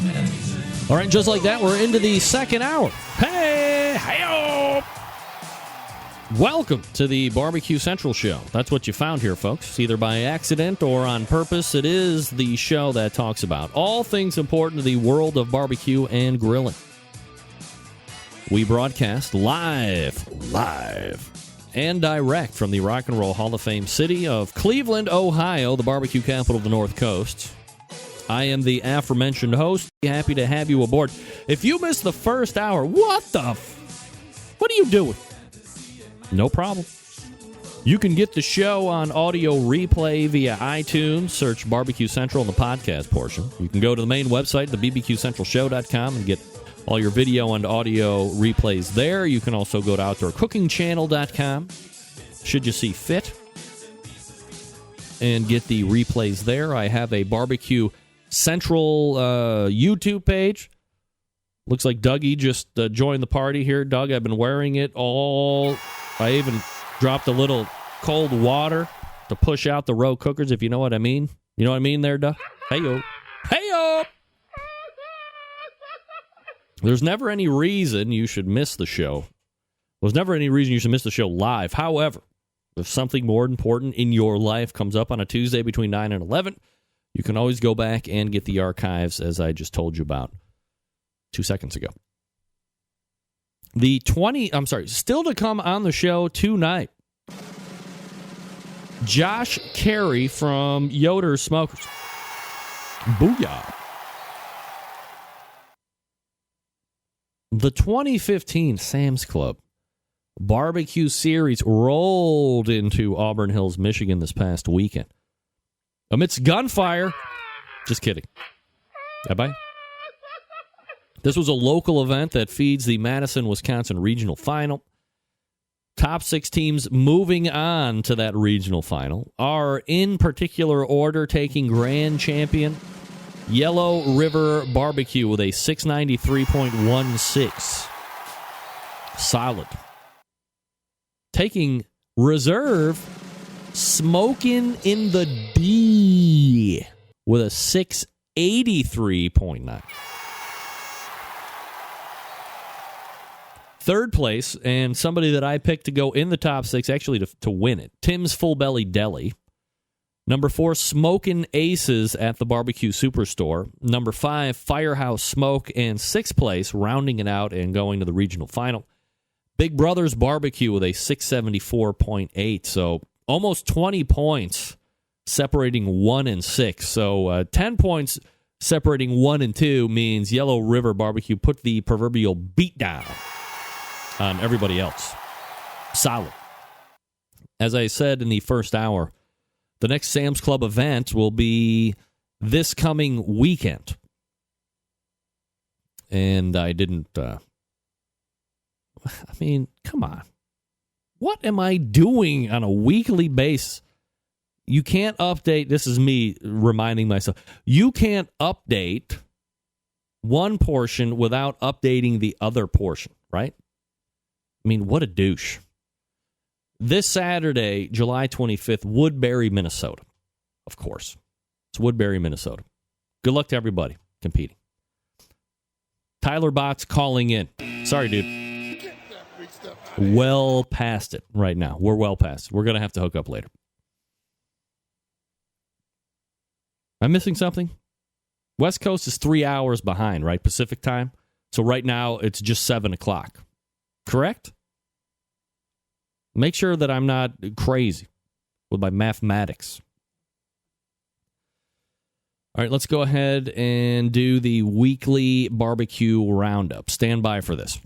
men. All right, just like that, we're into the second hour. Hey, hey-o! Welcome to the Barbecue Central show. That's what you found here, folks. Either by accident or on purpose, it is the show that talks about all things important to the world of barbecue and grilling. We broadcast live, and direct from the Rock and Roll Hall of Fame city of Cleveland, Ohio, the barbecue capital of the North Coast. I am the aforementioned host. Happy to have you aboard. If you missed the first hour, what are you doing? No problem. You can get the show on audio replay via iTunes. Search Barbecue Central in the podcast portion. You can go to the main website, thebbqcentralshow.com, and get all your video and audio replays there. You can also go to outdoorcookingchannel.com, should you see fit, and get the replays there. I have a Barbecue Central YouTube page. Looks like Dougie just joined the party here. Doug, I've been wearing it all. I even dropped a little cold water to push out the row cookers, if you know what I mean. You know what I mean there, Doug? Hey-o. Hey-o! There's never any reason you should miss the show. There's never any reason you should miss the show live. However, if something more important in your life comes up on a Tuesday between 9 and 11, you can always go back and get the archives, as I just told you about 2 seconds ago. Still to come on the show tonight, Josh Carey from Yoder Smokers. Booyah. The 2015 Sam's Club Barbecue Series rolled into Auburn Hills, Michigan this past weekend. Amidst gunfire. Just kidding. Bye-bye. This was a local event that feeds the Madison, Wisconsin regional final. Top 6 teams moving on to that regional final are in particular order taking grand champion Yellow River Barbecue with a 693.16. Solid. Taking reserve Smokin' in the D with a 683.9. Third place, and somebody that I picked to go in the top 6, actually to win it, Tim's Full Belly Deli. Number 4, Smokin' Aces at the Barbecue Superstore. Number 5, Firehouse Smoke. And 6th place, rounding it out and going to the regional final, Big Brothers Barbecue with a 674.8. So almost 20 points separating 1 and 6. So 10 points separating 1 and 2 means Yellow River Barbecue put the proverbial beat down on everybody else. Solid. As I said in the first hour, the next Sam's Club event will be this coming weekend. And I didn't... come on. What am I doing on a weekly basis? You can't update... This is me reminding myself. You can't update one portion without updating the other portion, right? I mean, what a douche. This Saturday, July 25th, Woodbury, Minnesota. Of course. It's Woodbury, Minnesota. Good luck to everybody competing. Tyler Botts calling in. Sorry, dude. Well past it right now. We're well past it. We're going to have to hook up later. Am I missing something? West Coast is 3 hours behind, right? Pacific time. So right now, it's just 7 o'clock. Correct? Make sure that I'm not crazy with my mathematics. All right, let's go ahead and do the weekly barbecue roundup. Stand by for this.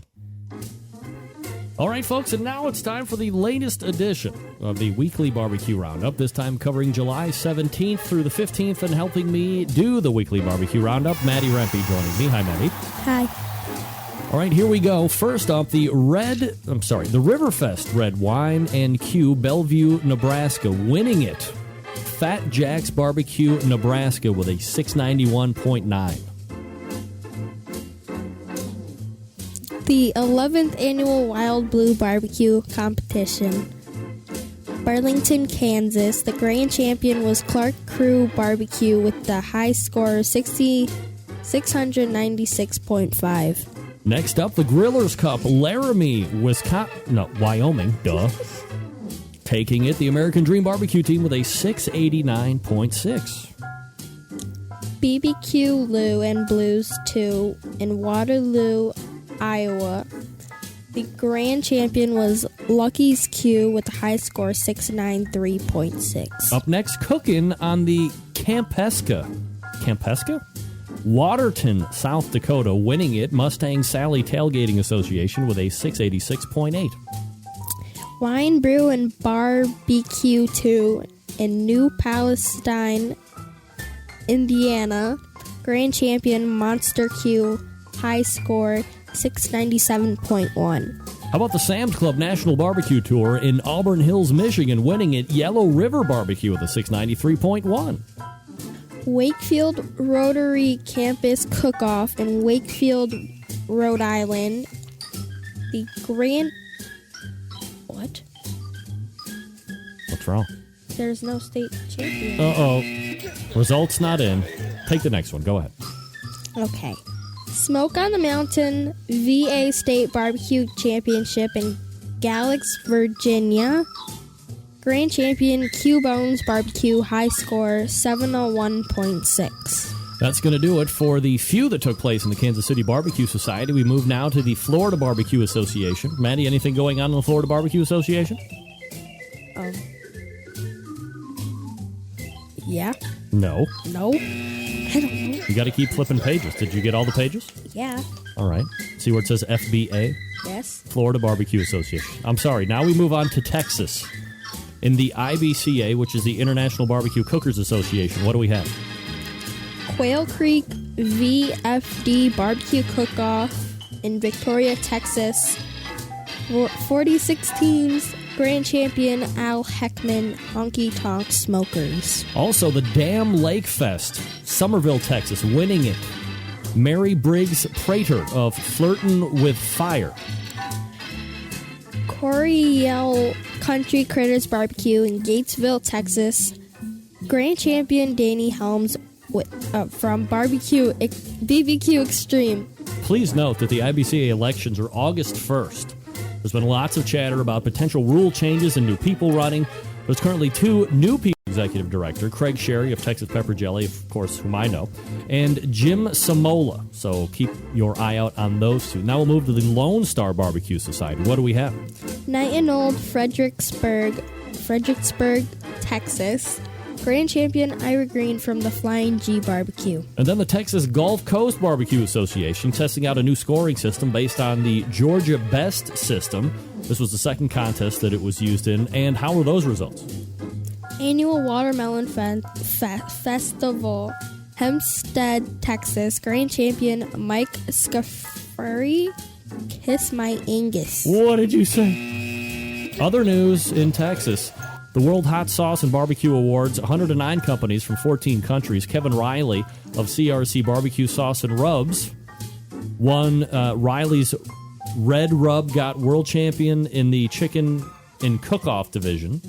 All right, folks, and now it's time for the latest edition of the weekly barbecue roundup, this time covering July 17th through the 15th, and helping me do the weekly barbecue roundup, Maddie Rempe joining me. Hi, Maddie. Hi. All right, here we go. First up, the Riverfest Red Wine and Q, Bellevue, Nebraska, winning it. Fat Jack's Barbecue, Nebraska, with a 691.9. The 11th Annual Wild Blue Barbecue Competition. Burlington, Kansas. The grand champion was Clark Crew Barbecue with the high score of 696.5. Next up, the Grillers Cup, Laramie, Wyoming, taking it, the American Dream Barbecue team with a 689.6. BBQ Lou and Blues 2 in Waterloo, Iowa. The grand champion was Lucky's Q with a high score 693.6. Up next, cooking on the Campesca? Waterton, South Dakota, winning it, Mustang Sally Tailgating Association with a 686.8. Wine Brew and Barbecue 2 in New Palestine, Indiana. Grand champion Monster Q, high score 697.1. How about the Sam's Club National Barbecue Tour in Auburn Hills, Michigan, winning it, Yellow River Barbecue with a 693.1. Wakefield Rotary Campus Cook-Off in Wakefield, Rhode Island. The grand... What? What's wrong? There's no state champion. Uh-oh. Results not in. Take the next one. Go ahead. Okay. Smoke on the Mountain VA State Barbecue Championship in Galax, Virginia. Grand champion Q-Bones Barbecue, high score 701.6. That's going to do it for the few that took place in the Kansas City Barbecue Society. We move now to the Florida Barbecue Association. Maddie, anything going on in the Florida Barbecue Association? Yeah. No. No. I don't know. You got to keep flipping pages. Did you get all the pages? Yeah. All right. See where it says FBA? Yes. Florida Barbecue Association. I'm sorry. Now we move on to Texas. In the IBCA, which is the International Barbecue Cookers Association, what do we have? Quail Creek VFD Barbecue Cook-Off in Victoria, Texas. 46 teams. Grand champion Al Heckman Honky Tonk Smokers. Also, the Dam Lake Fest, Somerville, Texas, winning it. Mary Briggs Prater of Flirtin' with Fire. Coryell Country Critters Barbecue in Gatesville, Texas. Grand champion Danny Helms from BBQ Extreme. Please note that the IBCA elections are August 1st. There's been lots of chatter about potential rule changes and new people running. There's currently 2 new people. Executive Director Craig Sherry of Texas Pepper Jelly, of course, whom I know, and Jim Samola. So keep your eye out on those 2. Now we'll move to the Lone Star Barbecue Society. What do we have? Night and Old Fredericksburg, Texas. Grand champion Ira Green from the Flying G Barbecue. And then the Texas Gulf Coast Barbecue Association testing out a new scoring system based on the Georgia Best system. This was the second contest that it was used in. And how were those results? Annual Watermelon Festival, Hempstead, Texas. Grand champion Mike Scafuri, Kiss My Angus. What did you say? Other news in Texas. The World Hot Sauce and Barbecue Awards, 109 companies from 14 countries. Kevin Riley of CRC Barbecue Sauce and Rubs won Riley's Red Rub got world champion in the chicken and cook-off division,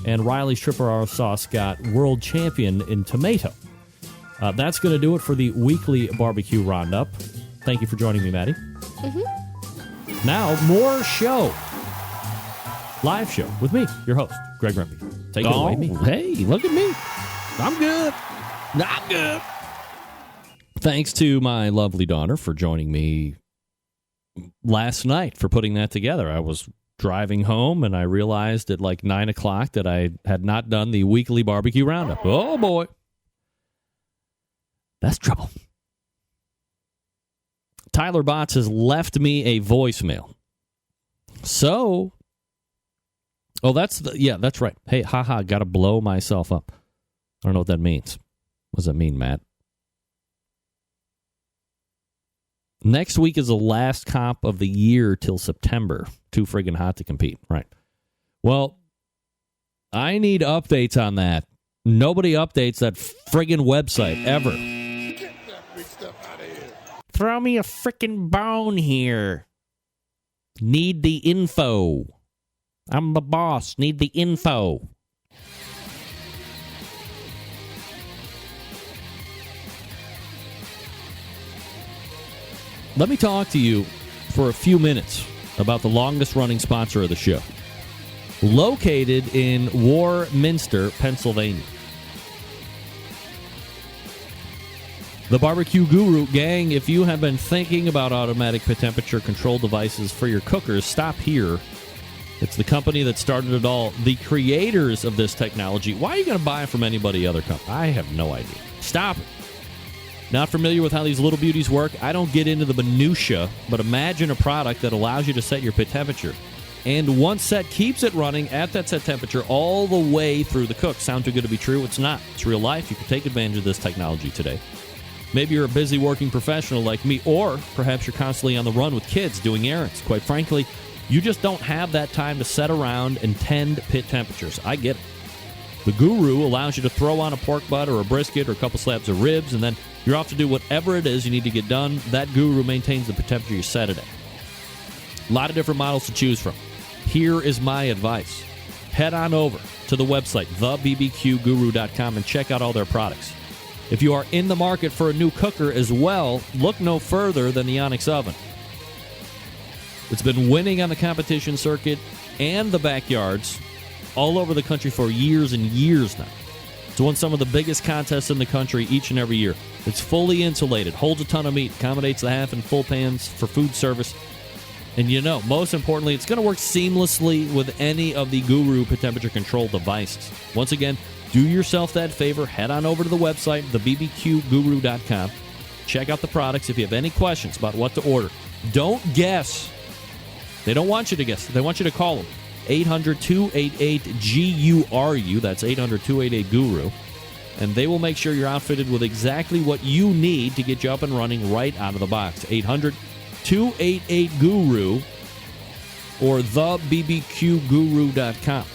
and Riley's Triple R sauce got world champion in tomato. That's going to do it for the weekly barbecue roundup. Thank you for joining me, Maddie. Mm-hmm. Now, more show. Live show with me, your host, Greg Rempe. Take it away, me. Hey, look at me. I'm good. I'm good. Thanks to my lovely daughter for joining me last night for putting that together. I was driving home, and I realized at like 9 o'clock that I had not done the weekly barbecue roundup. Oh, boy. That's trouble. Tyler Botts has left me a voicemail. So, that's right. Hey, haha, got to blow myself up. I don't know what that means. What does that mean, Matt? Next week is the last comp of the year till September. Too friggin' hot to compete. Right. Well, I need updates on that. Nobody updates that friggin' website ever. Get that big stuff out of here. Throw me a frickin' bone here. Need the info. I'm the boss. Need the info. Let me talk to you for a few minutes about the longest-running sponsor of the show. Located in Warminster, Pennsylvania. The Barbecue Guru, gang, if you have been thinking about automatic temperature control devices for your cookers, stop here. It's the company that started it all. The creators of this technology. Why are you going to buy it from anybody other company? I have no idea. Stop it. Not familiar with how these little beauties work? I don't get into the minutia, but imagine a product that allows you to set your pit temperature. And once set, keeps it running at that set temperature all the way through the cook. Sound too good to be true? It's not. It's real life. You can take advantage of this technology today. Maybe you're a busy working professional like me, or perhaps you're constantly on the run with kids doing errands. Quite frankly, you just don't have that time to set around and tend pit temperatures. I get it. The Guru allows you to throw on a pork butt or a brisket or a couple slabs of ribs, and then you're off to do whatever it is you need to get done. That Guru maintains the pit temperature you set it at. A lot of different models to choose from. Here is my advice. Head on over to the website, thebbqguru.com, and check out all their products. If you are in the market for a new cooker as well, look no further than the Onyx Oven. It's been winning on the competition circuit and the backyards all over the country for years and years now. It's won some of the biggest contests in the country each and every year. It's fully insulated, holds a ton of meat, accommodates the half and full pans for food service. And most importantly, it's going to work seamlessly with any of the Guru pit temperature control devices. Once again, do yourself that favor. Head on over to the website, thebbqguru.com. Check out the products. If you have any questions about what to order, don't guess. They don't want you to guess. They want you to call them. 800-288-GURU. That's 800-288-GURU. And they will make sure you're outfitted with exactly what you need to get you up and running right out of the box. 800-288-GURU or thebbqguru.com.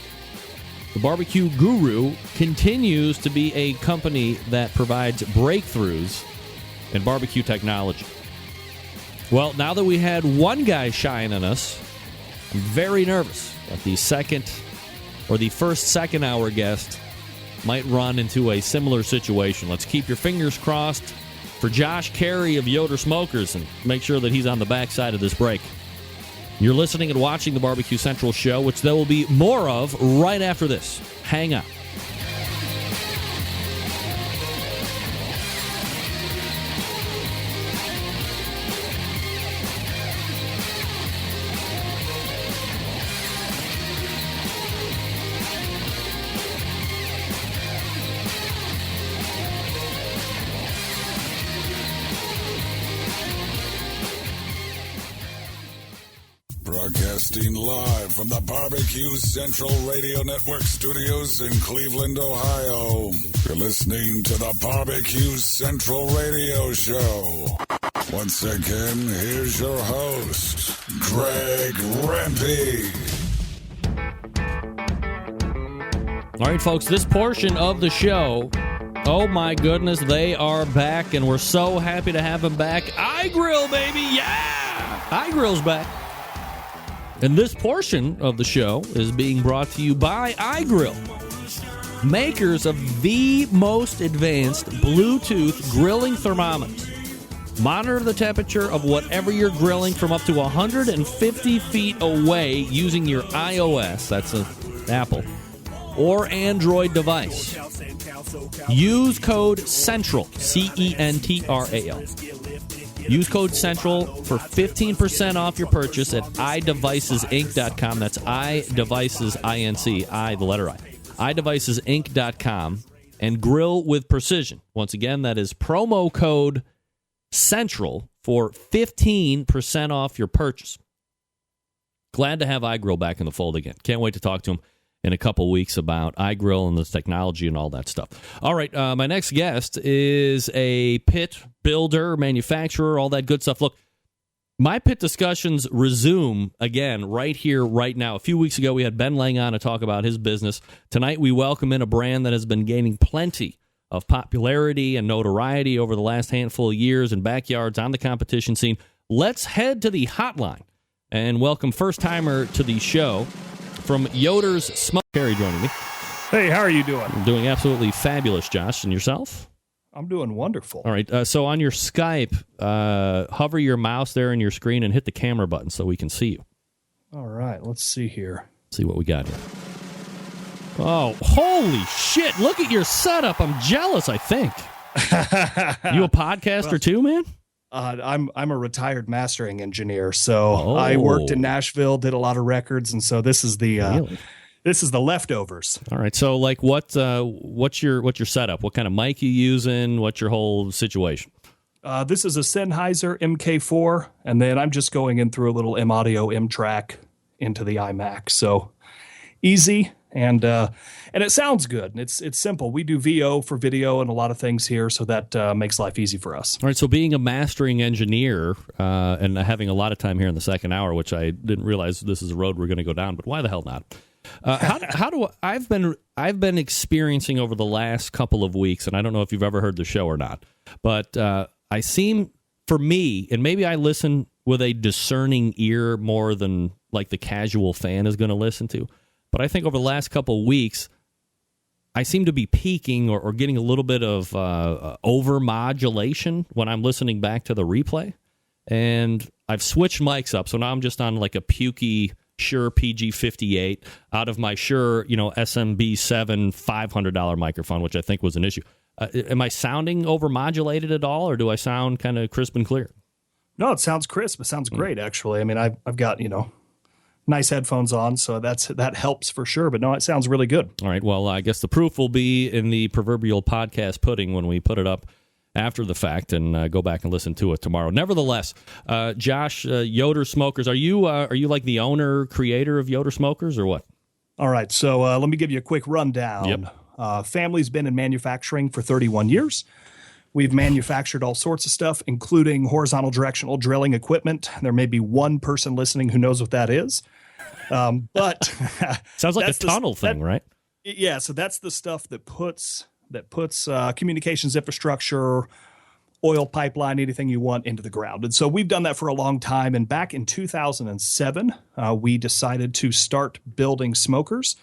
The Barbecue Guru continues to be a company that provides breakthroughs in barbecue technology. Well, now that we had one guy shine on us, I'm very nervous that the first second hour guest might run into a similar situation. Let's keep your fingers crossed for Josh Carey of Yoder Smokers and make sure that he's on the backside of this break. You're listening and watching the Barbecue Central show, which there will be more of right after this. Hang on. Broadcasting live from the Barbecue Central Radio Network studios in Cleveland, Ohio. You're listening to the Barbecue Central Radio Show. Once again, here's your host, Greg Rempe. All right, folks, this portion of the show, oh my goodness, they are back, and we're so happy to have them back. iGrill, baby, yeah! iGrill's back. And this portion of the show is being brought to you by iGrill, makers of the most advanced Bluetooth grilling thermometers. Monitor the temperature of whatever you're grilling from up to 150 feet away using your iOS, that's an Apple, or Android device. Use code CENTRAL, CENTRAL. Use code CENTRAL for 15% off your purchase at iDevicesInc.com. That's iDevices, I-N-C, I, the letter I. iDevicesinc.com, and grill with precision. Once again, that is promo code CENTRAL for 15% off your purchase. Glad to have iGrill back in the fold again. Can't wait to talk to him in a couple weeks about iGrill and the technology and all that stuff. All right, my next guest is a pit builder, manufacturer, all that good stuff. Look, my pit discussions resume again right here, right now. A few weeks ago, we had Ben Lang on to talk about his business. Tonight, we welcome in a brand that has been gaining plenty of popularity and notoriety over the last handful of years in backyards on the competition scene. Let's head to the hotline and welcome first-timer to the show from Yoder's Smoke. Perry joining me. Hey, how are you doing? I'm doing absolutely fabulous, Josh. And yourself? I'm doing wonderful. All right. So on your Skype, hover your mouse there on your screen and hit the camera button so we can see you. All right. Let's see here. See what we got here. Oh, holy shit. Look at your setup. I'm jealous, I think. You a podcaster too, man? I'm a retired mastering engineer, so I worked in Nashville, did a lot of records, and so this is the this is the leftovers. All right, so like what's your setup? What kind of mic you using? What's your whole situation? This is a Sennheiser MK4, and then I'm just going in through a little M-Audio M-Track into the iMac. So easy. And it sounds good. It's simple. We do VO for video and a lot of things here, so that makes life easy for us. All right, so being a mastering engineer and having a lot of time here in the second hour, which I didn't realize this is a road we're going to go down, but why the hell not? I've been experiencing over the last couple of weeks, and I don't know if you've ever heard the show or not, but I seem, for me, and maybe I listen with a discerning ear more than like the casual fan is going to listen to. But I think over the last couple of weeks, I seem to be peaking or getting a little bit of over-modulation when I'm listening back to the replay. And I've switched mics up, so now I'm just on like a pukey Shure PG58 out of my Shure, SMB7 $500 microphone, which I think was an issue. Am I sounding over-modulated at all, or do I sound kind of crisp and clear? No, it sounds crisp. It sounds great, actually. I mean, I've got, nice headphones on, so that helps for sure. But no, it sounds really good. All right. Well, I guess the proof will be in the proverbial podcast pudding when we put it up after the fact and go back and listen to it tomorrow. Nevertheless, Josh, Yoder Smokers, are you like the owner, creator of Yoder Smokers, or what? All right. So let me give you a quick rundown. Yep. Family's been in manufacturing for 31 years. We've manufactured all sorts of stuff, including horizontal directional drilling equipment. There may be one person listening who knows what that is. But sounds like a tunnel thing, right? Yeah. So that's the stuff that puts communications infrastructure, oil pipeline, anything you want into the ground. And so we've done that for a long time. And back in 2007, we decided to start building smokers.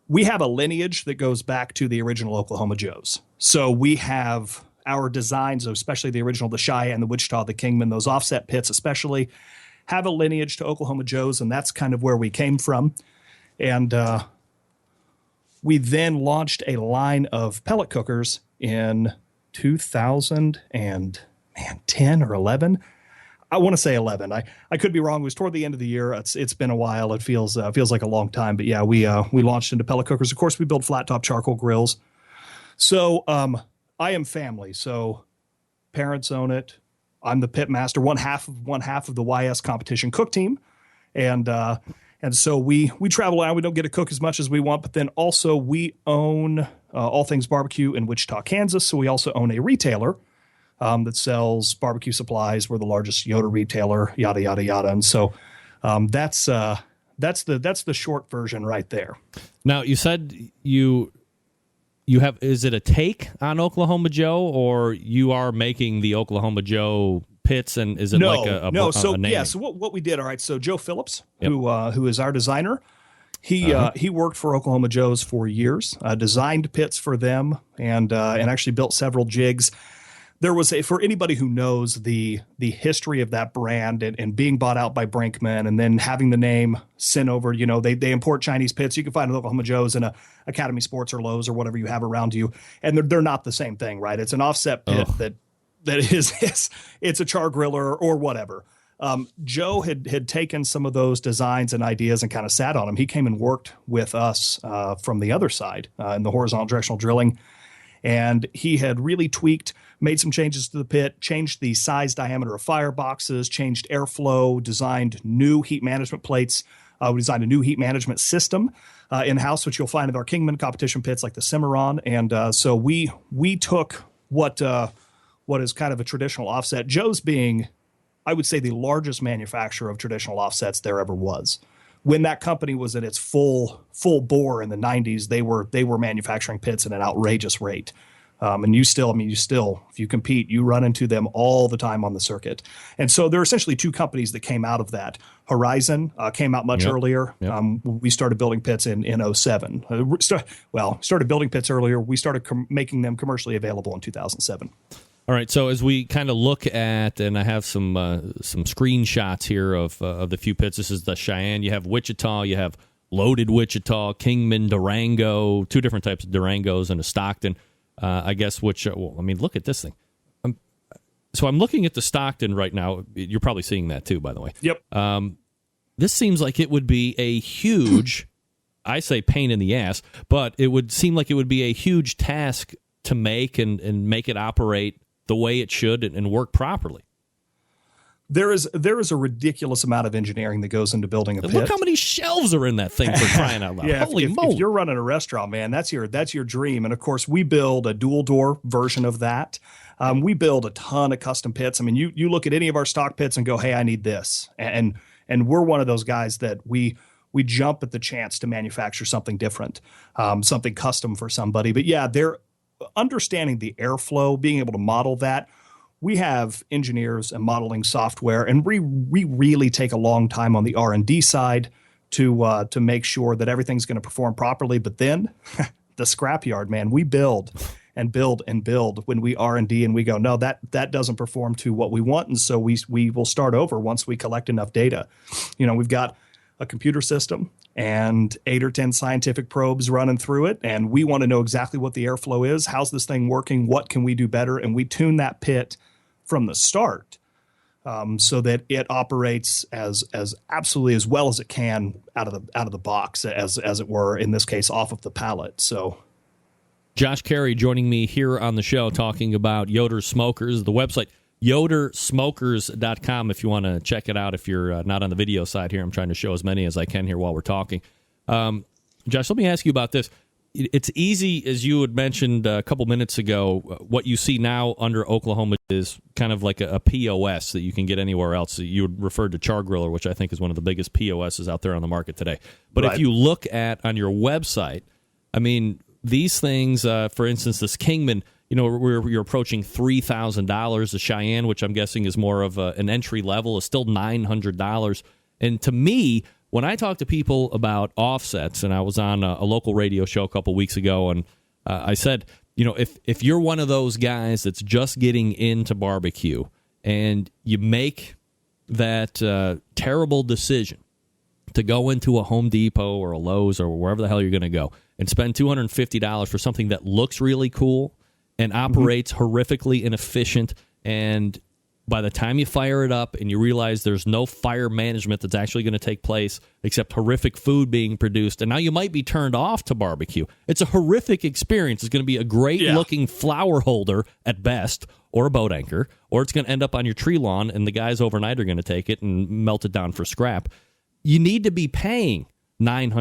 We have a lineage that goes back to the original Oklahoma Joes. So we have our designs, especially the original, the Cheyenne, the Wichita, the Kingman, those offset pits especially, have a lineage to Oklahoma Joes, and that's kind of where we came from. And we then launched a line of pellet cookers in 2010 or 11. I want to say 11. I could be wrong. It was toward the end of the year. It's been a while. It feels like a long time. But yeah, we launched into pellet cookers. Of course, we build flat top charcoal grills. So I am family. So parents own it. I'm the pit master, one half of the YS competition cook team, and so we travel around. We don't get to cook as much as we want, but then also we own All Things Barbecue in Wichita, Kansas. So we also own a retailer that sells barbecue supplies. We're the largest Yoder retailer, yada yada yada, and so that's the short version right there. Now you said you have, is it a take on Oklahoma Joe, or you are making the Oklahoma Joe pits, and is it like a no? a So naming? yeah, so what we did, all right. So Joe Phillips, who is our designer, he worked for Oklahoma Joe's for years, designed pits for them, and actually built several jigs. There was for anybody who knows the history of that brand and being bought out by Brinkman and then having the name sent over, they import Chinese pits. You can find Oklahoma Joe's in a Academy Sports or Lowe's or whatever you have around you. And they're not the same thing, right? It's an offset pit that is, it's a char griller or whatever. Joe had taken some of those designs and ideas and kind of sat on them. He came and worked with us from the other side in the horizontal directional drilling. And he had really tweaked, made some changes to the pit, changed the size diameter of fireboxes, changed airflow, designed new heat management plates. We designed a new heat management system in-house, which you'll find in our Kingman competition pits like the Cimarron. And so we took what is kind of a traditional offset, Joe's being, I would say, the largest manufacturer of traditional offsets there ever was. When that company was at its full bore in the 90s, they were manufacturing pits at an outrageous rate. And you still, if you compete, you run into them all the time on the circuit. And so there are essentially two companies that came out of that. Horizon came out much earlier. Yep. We started building pits in 2007. Started building pits earlier. We started making them commercially available in 2007. All right, so as we kind of look at, and I have some screenshots here of the few pits. This is the Cheyenne. You have Wichita. You have Loaded Wichita, Kingman, Durango, two different types of Durangos, and a Stockton. I guess look at this thing. So I'm looking at the Stockton right now. You're probably seeing that too, by the way. Yep. This seems like it would be a huge, I say pain in the ass, but it would seem like it would be a huge task to make and make it operate the way it should and work properly. There is a ridiculous amount of engineering that goes into building a pit. Look how many shelves are in that thing, for crying out loud. Yeah, Holy moly. If you're running a restaurant, man, that's your dream. And of course, we build a dual door version of that. We build a ton of custom pits. I mean, you look at any of our stock pits and go, hey, I need this. And we're one of those guys that we jump at the chance to manufacture something different, something custom for somebody. But yeah, they're understanding the airflow, being able to model that. We have engineers and modeling software, and we really take a long time on the R&D side to make sure that everything's going to perform properly. But then the scrapyard, man, we build and build and build when we R&D and we go, no, that doesn't perform to what we want. And so we will start over once we collect enough data. We've got a computer system and 8 or 10 scientific probes running through it. And we want to know exactly what the airflow is. How's this thing working? What can we do better? And we tune that pit from the start so that it operates as absolutely as well as it can out of the box, as it were, in this case, off of the pallet. So Josh Carey joining me here on the show talking about Yoder Smokers, the website yodersmokers.com if you want to check it out. If you're not on the video side here, I'm trying to show as many as I can here while we're talking. Josh, let me ask you about this. It's easy, as you had mentioned a couple minutes ago, what you see now under Oklahoma is kind of like a POS that you can get anywhere else. You referred to Char Griller, which I think is one of the biggest POSs out there on the market today. But If you look at on your website, I mean, these things, for instance, this Kingman, you're approaching $3,000. The Cheyenne, which I'm guessing is more of an entry level, is still $900. And to me, when I talk to people about offsets, and I was on a local radio show a couple weeks ago, and I said, if you're one of those guys that's just getting into barbecue and you make that terrible decision to go into a Home Depot or a Lowe's or wherever the hell you're going to go and spend $250 for something that looks really cool and operates horrifically inefficient, and by the time you fire it up and you realize there's no fire management that's actually going to take place except horrific food being produced, and now you might be turned off to barbecue. It's a horrific experience. It's going to be a great-looking flower holder at best, or a boat anchor, or it's going to end up on your tree lawn, and the guys overnight are going to take it and melt it down for scrap. You need to be paying $900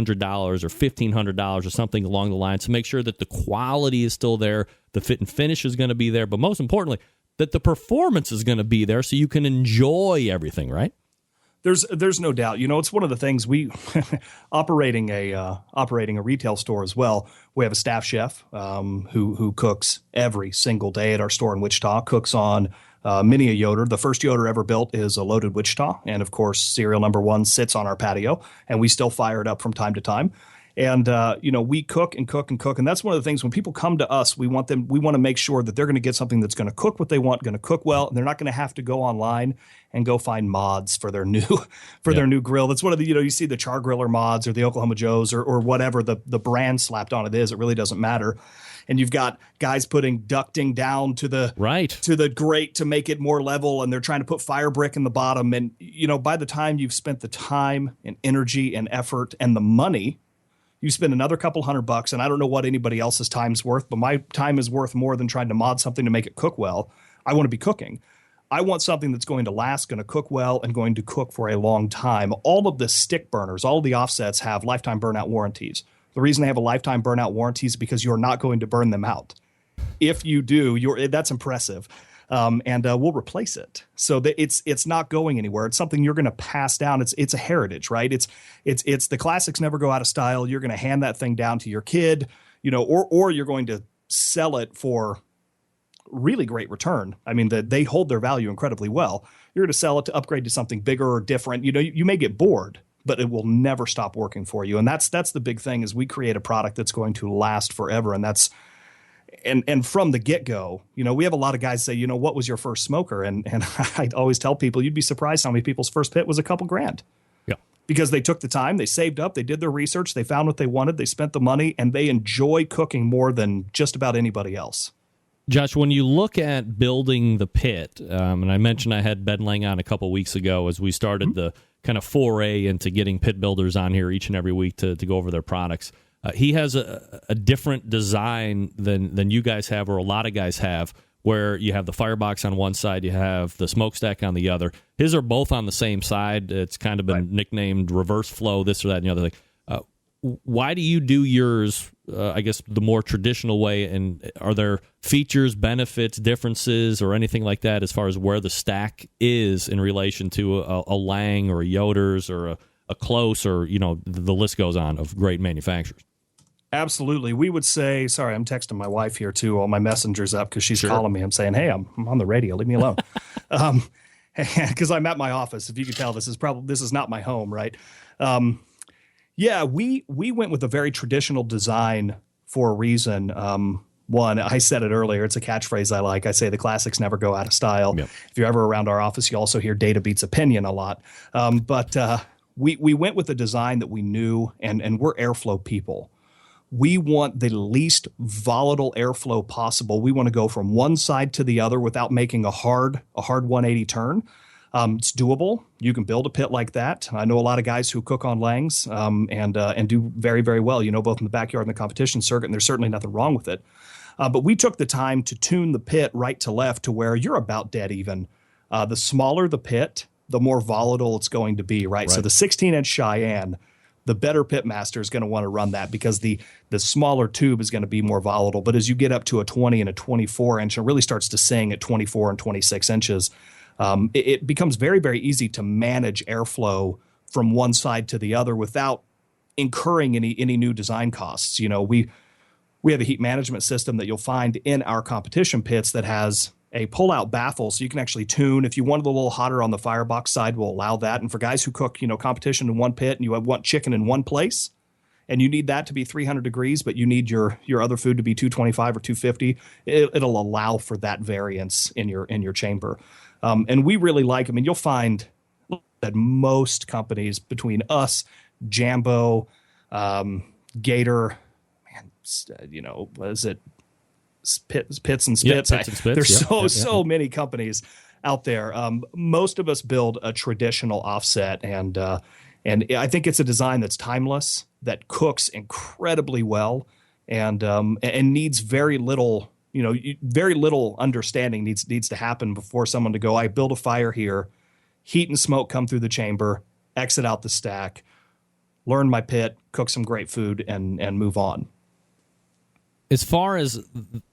or $1,500 or something along the lines to make sure that the quality is still there, the fit and finish is going to be there, but most importantly, that the performance is going to be there so you can enjoy everything, right? There's no doubt. It's one of the things we operating a retail store as well. We have a staff chef who cooks every single day at our store in Wichita. Cooks on many a Yoder. The first Yoder ever built is a loaded Wichita. And of course, serial number 1 sits on our patio, and we still fire it up from time to time. And, we cook and cook and cook. And that's one of the things when people come to us, we want to make sure that they're going to get something that's going to cook what they want, going to cook well, and they're not going to have to go online and go find mods for their new, their new grill. That's one of the, you see the Char Griller mods or the Oklahoma Joe's or whatever the brand slapped on it is. It really doesn't matter. And you've got guys putting ducting down to the grate to make it more level, and they're trying to put fire brick in the bottom. And, by the time you've spent the time and energy and effort and the money, you spend another couple $100, and I don't know what anybody else's time's worth, but my time is worth more than trying to mod something to make it cook well. I want to be cooking. I want something that's going to last, going to cook well, and going to cook for a long time. All of the stick burners, all of the offsets have lifetime burnout warranties. The reason they have a lifetime burnout warranty is because you're not going to burn them out. If you do, that's impressive. And we'll replace it. So that it's not going anywhere. It's something you're going to pass down. It's a heritage, right? It's the classics never go out of style. You're going to hand that thing down to your kid, or you're going to sell it for really great return. I mean, they hold their value incredibly well. You're going to sell it to upgrade to something bigger or different. You may get bored, but it will never stop working for you. And that's the big thing is we create a product that's going to last forever. And that's And from the get-go, we have a lot of guys say, what was your first smoker? And I always tell people, you'd be surprised how many people's first pit was a couple grand. Yeah. Because they took the time, they saved up, they did their research, they found what they wanted, they spent the money, and they enjoy cooking more than just about anybody else. Josh, when you look at building the pit, and I mentioned I had Ben Lang on a couple weeks ago as we started the kind of foray into getting pit builders on here each and every week to go over their products. He has a different design than you guys have, or a lot of guys have, where you have the firebox on one side, you have the smokestack on the other. His are both on the same side. It's kind of been nicknamed reverse flow, this or that and the other thing. Why do you do yours, I guess, the more traditional way? And are there features, benefits, differences, or anything like that as far as where the stack is in relation to a Lang or a Yoder's or a Close, or, the list goes on of great manufacturers? Absolutely. We would say, sorry, I'm texting my wife here too. All my messenger's up because she's calling me. I'm saying, hey, I'm on the radio. Leave me alone. Because I'm at my office. If you could tell, this is not my home, right? We went with a very traditional design for a reason. One, I said it earlier. It's a catchphrase I like. I say the classics never go out of style. Yep. If you're ever around our office, you also hear data beats opinion a lot. We went with a design that we knew, and we're airflow people. We want the least volatile airflow possible. We want to go from one side to the other without making a hard 180 turn. It's doable. You can build a pit like that. I know a lot of guys who cook on Langs and do very, very well, both in the backyard and the competition circuit, and there's certainly nothing wrong with it. But we took the time to tune the pit right to left to where you're about dead even. The smaller the pit, the more volatile it's going to be, right? So the 16-inch Cheyenne, the better pit master is going to want to run that because the smaller tube is going to be more volatile. But as you get up to a 20 and a 24-inch, it really starts to sing at 24 and 26 inches. It becomes very, very easy to manage airflow from one side to the other without incurring any new design costs. We have a heat management system that you'll find in our competition pits that has a pull-out baffle, so you can actually tune. If you want it a little hotter on the firebox side, we'll allow that. And for guys who cook, competition in one pit, and you want chicken in one place, and you need that to be 300 degrees, but you need your other food to be 225 or 250, it'll allow for that variance in your chamber. And we really like. You'll find that most companies between us, Jambo, Gator, what is it? Pits and Spits. Yeah, Pits and Spits. There's so many companies out there. Most of us build a traditional offset, and I think it's a design that's timeless, that cooks incredibly well, and needs very little. Very little understanding needs to happen before someone to go, I build a fire here, heat and smoke come through the chamber, exit out the stack, learn my pit, cook some great food, and move on. As far as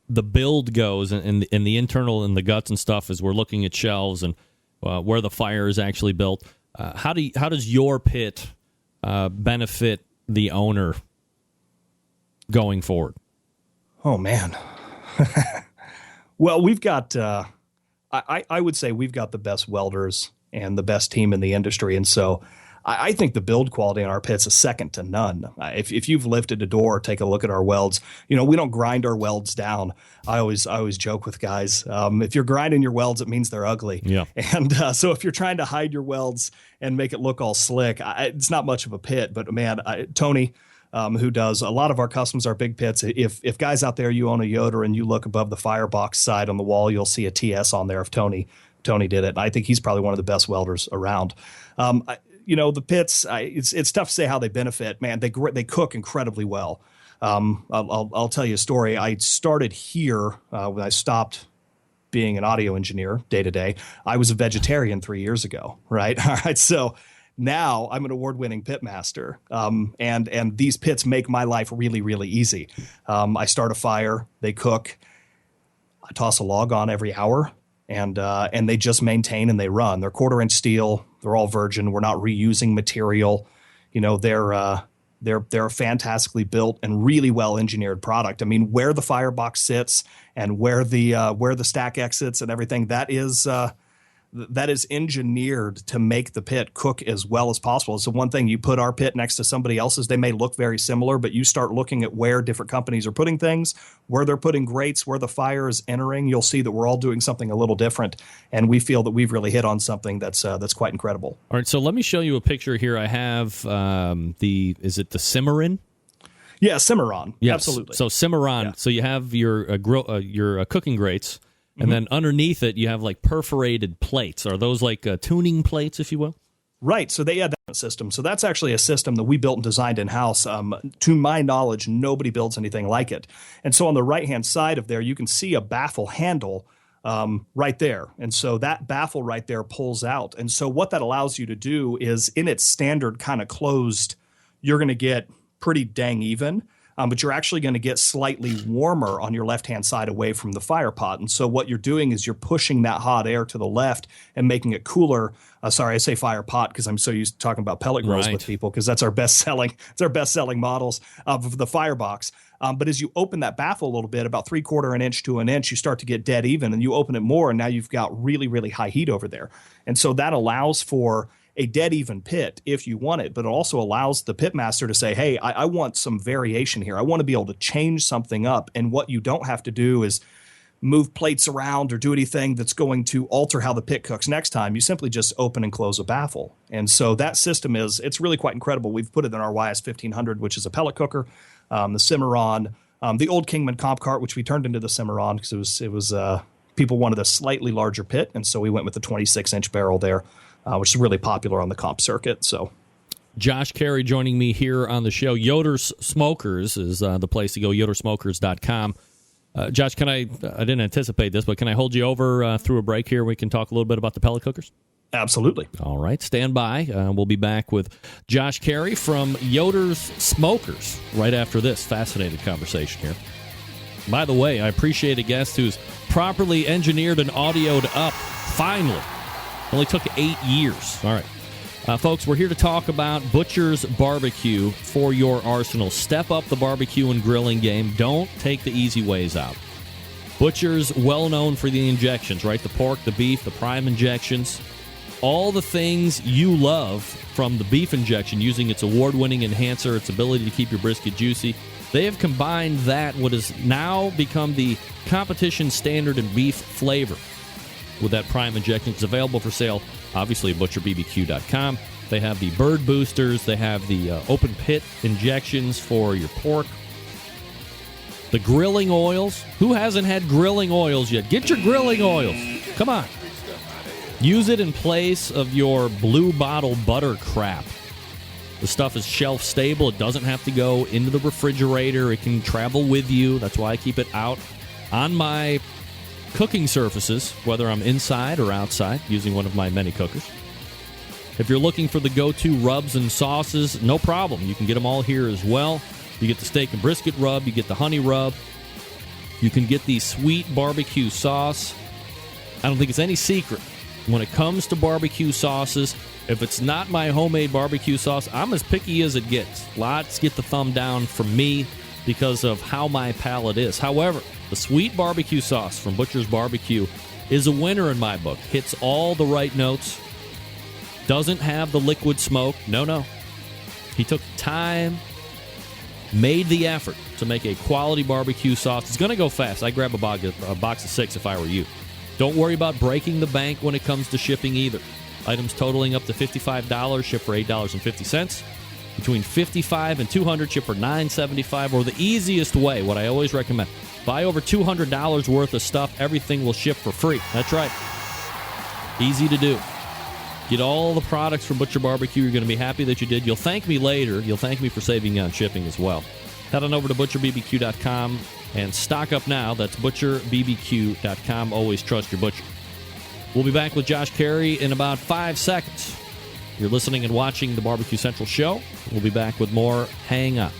the build goes and the internal and the guts and stuff, as we're looking at shelves and where the fire is actually built, how does your pit benefit the owner going forward? Oh, man. Well, we've got I would say we've got the best welders and the best team in the industry. And so I think the build quality in our pits is second to none. If you've lifted a door, take a look at our welds. We don't grind our welds down. I always joke with guys, if you're grinding your welds, it means they're ugly. Yeah. And so if you're trying to hide your welds and make it look all slick, it's not much of a pit. But man, Tony, who does a lot of our customs, our big pits. If guys out there, you own a Yoder and you look above the firebox side on the wall, you'll see a TS on there if Tony did it. And I think he's probably one of the best welders around. The pits, it's tough to say how they benefit. Man, they cook incredibly well. I'll tell you a story. I started here when I stopped being an audio engineer day to day. I was a vegetarian 3 years ago, right? All right, so now I'm an award-winning pit master, and these pits make my life really, really easy. I start a fire, they cook, I toss a log on every hour, and they just maintain and they run. They're 1/4-inch steel. They're all virgin. We're not reusing material. They're a fantastically built and really well engineered product. I mean, where the firebox sits and where the stack exits and everything, that is engineered to make the pit cook as well as possible. So one thing, you put our pit next to somebody else's, they may look very similar, but you start looking at where different companies are putting things, where they're putting grates, where the fire is entering, you'll see that we're all doing something a little different. And we feel that we've really hit on something that's quite incredible. All right, so let me show you a picture here. I have is it the Cimarron? Yeah, Cimarron. Yes. Absolutely. So Cimarron. Yeah. So you have your cooking grates. And then underneath it, you have like perforated plates. Are those like tuning plates, if you will? Right. So they had that system. So that's actually a system that we built and designed in-house. To my knowledge, nobody builds anything like it. And so on the right-hand side of there, you can see a baffle handle right there. And so that baffle right there pulls out. And so what that allows you to do is, in its standard kind of closed, you're going to get pretty dang even. But you're actually going to get slightly warmer on your left-hand side away from the fire pot. And so what you're doing is you're pushing that hot air to the left and making it cooler. Sorry, I say fire pot because I'm so used to talking about pellet grills with people, because that's our best-selling models of the firebox. But as you open that baffle a little bit, about 3/4 an inch to an inch, you start to get dead even, and you open it more, and now you've got really, really high heat over there. And so that allows for a dead even pit if you want it, but it also allows the pit master to say, hey, I want some variation here. I want to be able to change something up. And what you don't have to do is move plates around or do anything that's going to alter how the pit cooks next time. You simply just open and close a baffle. And so that system it's really quite incredible. We've put it in our YS 1500, which is a pellet cooker, the Cimarron, the old Kingman comp cart, which we turned into the Cimarron because it was people wanted a slightly larger pit. And so we went with the 26-inch barrel there. Which is really popular on the comp circuit. So, Josh Carey joining me here on the show. Yoder's Smokers is the place to go, yodersmokers.com. Josh, I didn't anticipate this, but can I hold you over through a break here? We can talk a little bit about the pellet cookers? Absolutely. All right, stand by. We'll be back with Josh Carey from Yoder's Smokers right after this fascinating conversation here. By the way, I appreciate a guest who's properly engineered and audioed up, finally. Only took 8 years. All right. Folks, we're here to talk about Butcher's Barbecue for your arsenal. Step up the barbecue and grilling game. Don't take the easy ways out. Butcher's well known for the injections, right? The pork, the beef, the prime injections. All the things you love from the beef injection, using its award-winning enhancer, its ability to keep your brisket juicy. They have combined that, what has now become the competition standard in beef flavor, with that prime injection. It's available for sale, obviously, at butcherbbq.com. They have the bird boosters. They have the open pit injections for your pork. The grilling oils. Who hasn't had grilling oils yet? Get your grilling oils. Come on. Use it in place of your Blue Bottle butter crap. The stuff is shelf stable. It doesn't have to go into the refrigerator. It can travel with you. That's why I keep it out on my cooking surfaces, whether I'm inside or outside, using one of my many cookers. If you're looking for the go-to rubs and sauces, no problem. You can get them all here as well. You get the steak and brisket rub. You get the honey rub. You can get the sweet barbecue sauce. I don't think it's any secret. When it comes to barbecue sauces, if it's not my homemade barbecue sauce, I'm as picky as it gets. Lots get the thumb down from me because of how my palate is. However, the sweet barbecue sauce from Butcher's Barbecue is a winner in my book. Hits all the right notes. Doesn't have the liquid smoke. No. He took time, made the effort to make a quality barbecue sauce. It's going to go fast. I grab a box of 6 if I were you. Don't worry about breaking the bank when it comes to shipping either. Items totaling up to $55 ship for $8.50. Between $55 and $200 ship for $9.75. Or the easiest way, what I always recommend, buy over $200 worth of stuff. Everything will ship for free. That's right. Easy to do. Get all the products from Butcher Barbecue. You're going to be happy that you did. You'll thank me later. You'll thank me for saving you on shipping as well. Head on over to butcherbbq.com and stock up now. That's butcherbbq.com. Always trust your butcher. We'll be back with Josh Carey in about 5 seconds. You're listening and watching the Barbecue Central Show. We'll be back with more. Hang on.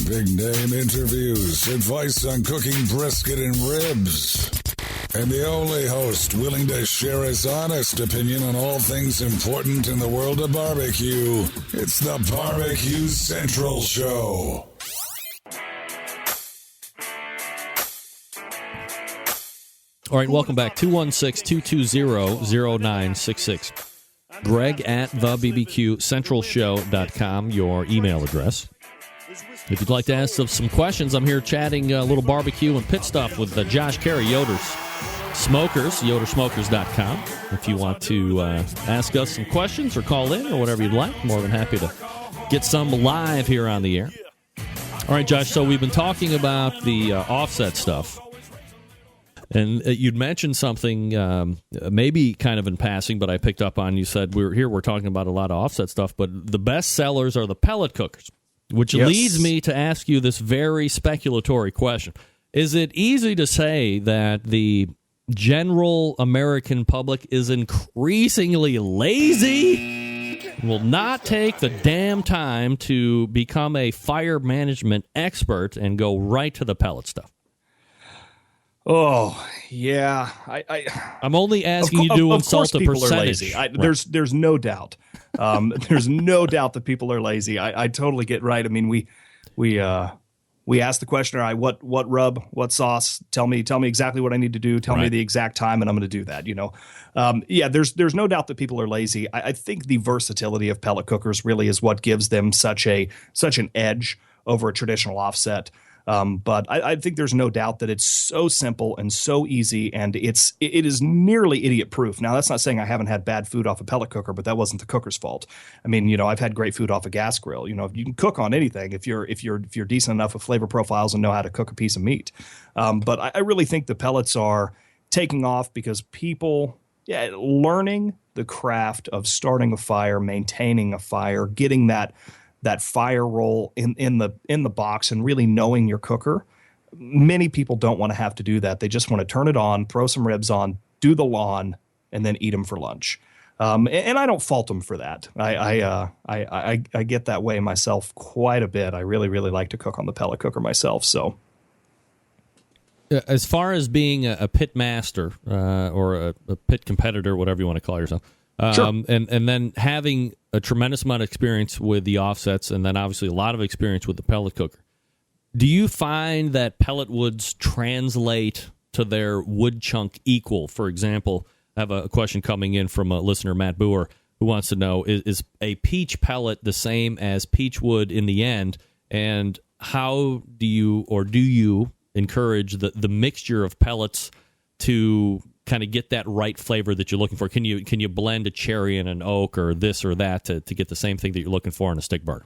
Big name interviews, advice on cooking brisket and ribs, and the only host willing to share his honest opinion on all things important in the world of barbecue. It's the Barbecue Central Show. All right, welcome back. 216-220-0966. Greg at thebbqcentralshow.com, your email address. If you'd like to ask us some questions, I'm here chatting a little barbecue and pit stuff with Josh Carey, Yoder's Smokers, yodersmokers.com. If you want to ask us some questions or call in or whatever you'd like, more than happy to get some live here on the air. All right, Josh, so we've been talking about the offset stuff. And you'd mentioned something, maybe kind of in passing, but I picked up on. You said we're talking about a lot of offset stuff, but the best sellers are the pellet cookers. Which leads me to ask you this very speculatory question. Is it easy to say that the general American public is increasingly lazy, will not take the damn time to become a fire management expert and go right to the pellet stuff? Oh, yeah. I'm only asking you to insult the percentage. There's no doubt. There's no doubt that people are lazy. I totally get right. I mean, we ask the questioner, what rub, what sauce? Tell me exactly what I need to do. Tell me the exact time, and I'm going to do that. There's no doubt that people are lazy. I think the versatility of pellet cookers really is what gives them such an edge over a traditional offset. But I think there's no doubt that it's so simple and so easy, and it is nearly idiot-proof. Now, that's not saying I haven't had bad food off a pellet cooker, but that wasn't the cooker's fault. I mean, I've had great food off a gas grill. You can cook on anything if you're decent enough with flavor profiles and know how to cook a piece of meat. But I really think the pellets are taking off because people, learning the craft of starting a fire, maintaining a fire, getting that fire roll in the box and really knowing your cooker. Many people don't want to have to do that. They just want to turn it on, throw some ribs on, do the lawn, and then eat them for lunch. And I don't fault them for that. I get that way myself quite a bit. I really, really like to cook on the pellet cooker myself. So, as far as being a pit master or a pit competitor, whatever you want to call yourself, sure. and then having a tremendous amount of experience with the offsets and then obviously a lot of experience with the pellet cooker, do you find that pellet woods translate to their wood chunk equal? For example, I have a question coming in from a listener, Matt Boer, who wants to know, is a peach pellet the same as peach wood in the end? And how do you encourage the mixture of pellets to kind of get that right flavor that you're looking for? Can you blend a cherry and an oak or this or that to get the same thing that you're looking for in a stick burner?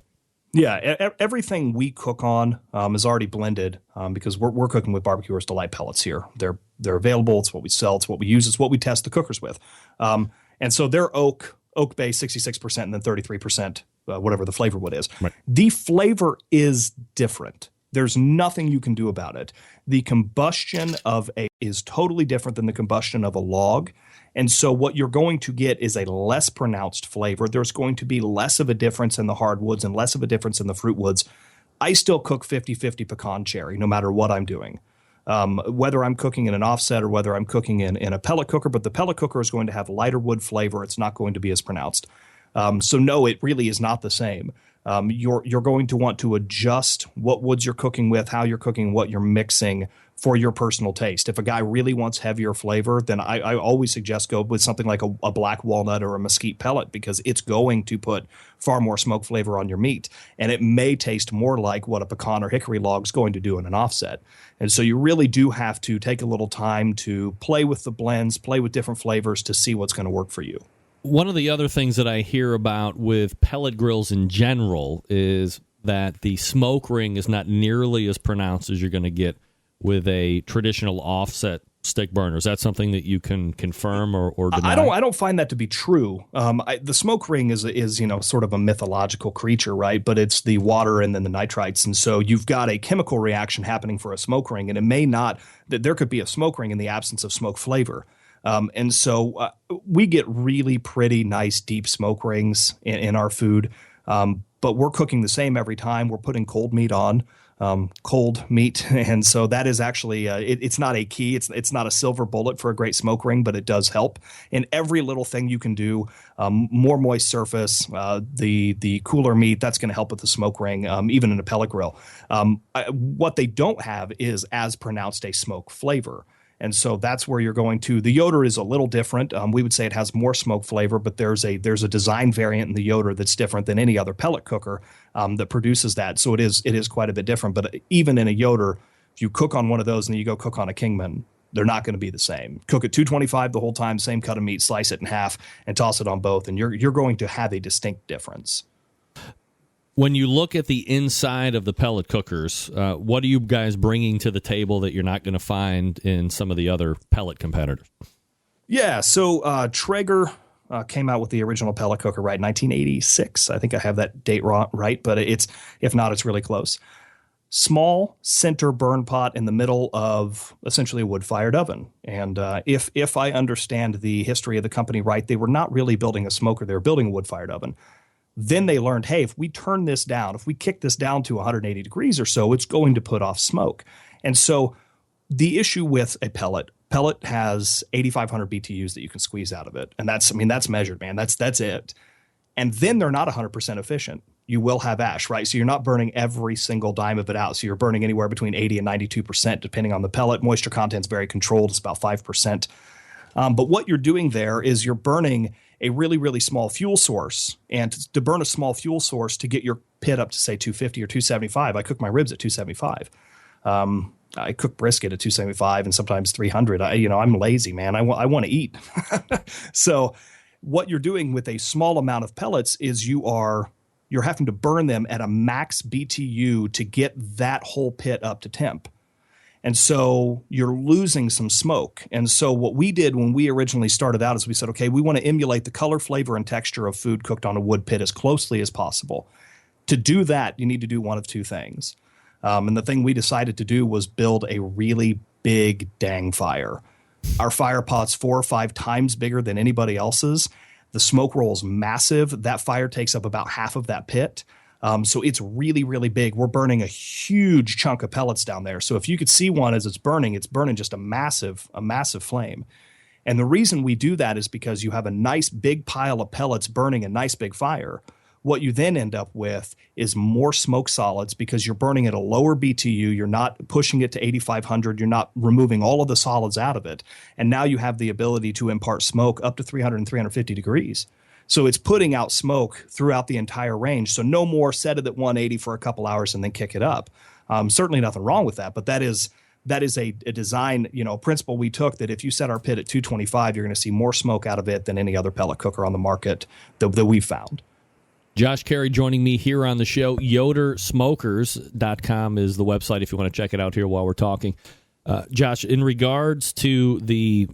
Yeah, everything we cook on is already blended because we're cooking with Barbecuers Delight pellets here. They're available. It's what we sell. It's what we use. It's what we test the cookers with. And so they're oak base 66% and then 33% whatever the flavor wood is. Right. The flavor is different. There's nothing you can do about it. The combustion of is totally different than the combustion of a log. And so what you're going to get is a less pronounced flavor. There's going to be less of a difference in the hardwoods and less of a difference in the fruit woods. I still cook 50-50 pecan cherry no matter what I'm doing. Whether I'm cooking in an offset or whether I'm cooking in a pellet cooker, but the pellet cooker is going to have lighter wood flavor. It's not going to be as pronounced. So no, it really is not the same. you're going to want to adjust what woods you're cooking with, how you're cooking, what you're mixing for your personal taste. If a guy really wants heavier flavor, then I always suggest go with something like a black walnut or a mesquite pellet, because it's going to put far more smoke flavor on your meat. And it may taste more like what a pecan or hickory log is going to do in an offset. And so you really do have to take a little time to play with the blends, play with different flavors to see what's going to work for you. One of the other things that I hear about with pellet grills in general is that the smoke ring is not nearly as pronounced as you're going to get with a traditional offset stick burner. Is that something that you can confirm or deny? I don't find that to be true. The smoke ring is sort of a mythological creature, right? But it's the water and then the nitrites, and so you've got a chemical reaction happening for a smoke ring, and it may not. That there could be a smoke ring in the absence of smoke flavor. And so we get really pretty nice deep smoke rings in our food, but we're cooking the same every time. We're putting cold meat on, cold meat, and so that is actually it's not a key. It's not a silver bullet for a great smoke ring, but it does help in every little thing you can do. More moist surface, the cooler meat, that's going to help with the smoke ring, even in a pellet grill. What they don't have is as pronounced a smoke flavor. And so that's where you're going to. The Yoder is a little different. We would say it has more smoke flavor, but there's a design variant in the Yoder that's different than any other pellet cooker that produces that. So it is quite a bit different. But even in a Yoder, if you cook on one of those and then you go cook on a Kingman, they're not going to be the same. Cook at 225 the whole time, same cut of meat, slice it in half, and toss it on both, and you're going to have a distinct difference. When you look at the inside of the pellet cookers, what are you guys bringing to the table that you're not going to find in some of the other pellet competitors? Yeah, so Traeger came out with the original pellet cooker, right, 1986. I think I have that date right, but if not, it's really close. Small center burn pot in the middle of essentially a wood-fired oven. And if I understand the history of the company right, they were not really building a smoker. They were building a wood-fired oven. Then they learned, hey, if we turn this down, if we kick this down to 180 degrees or so, it's going to put off smoke. And so the issue with a pellet has 8,500 BTUs that you can squeeze out of it. And that's measured, man. That's it. And then they're not 100% efficient. You will have ash, right? So you're not burning every single dime of it out. So you're burning anywhere between 80 and 92%, depending on the pellet. Moisture content's very controlled. It's about 5%. But what you're doing there is you're burning a really, really small fuel source. And to burn a small fuel source to get your pit up to, say, 250 or 275, I cook my ribs at 275. I cook brisket at 275 and sometimes 300. I'm lazy, man. I want to eat. So what you're doing with a small amount of pellets is you're having to burn them at a max BTU to get that whole pit up to temp. And so you're losing some smoke. And so what we did when we originally started out is we said, okay, we want to emulate the color, flavor, and texture of food cooked on a wood pit as closely as possible. To do that, you need to do one of two things. And the thing we decided to do was build a really big dang fire. Our fire pot's 4 or 5 times bigger than anybody else's. The smoke roll's massive. That fire takes up about half of that pit. So it's really, really big. We're burning a huge chunk of pellets down there. So if you could see one as it's burning just a massive flame. And the reason we do that is because you have a nice big pile of pellets burning a nice big fire. What you then end up with is more smoke solids because you're burning at a lower BTU. You're not pushing it to 8,500. You're not removing all of the solids out of it. And now you have the ability to impart smoke up to 300 and 350 degrees. So it's putting out smoke throughout the entire range. So no more set it at 180 for a couple hours and then kick it up. Certainly nothing wrong with that, but that is a design, principle we took that if you set our pit at 225, you're going to see more smoke out of it than any other pellet cooker on the market that we've found. Josh Carey joining me here on the show. YoderSmokers.com is the website if you want to check it out here while we're talking. Josh, in regards to the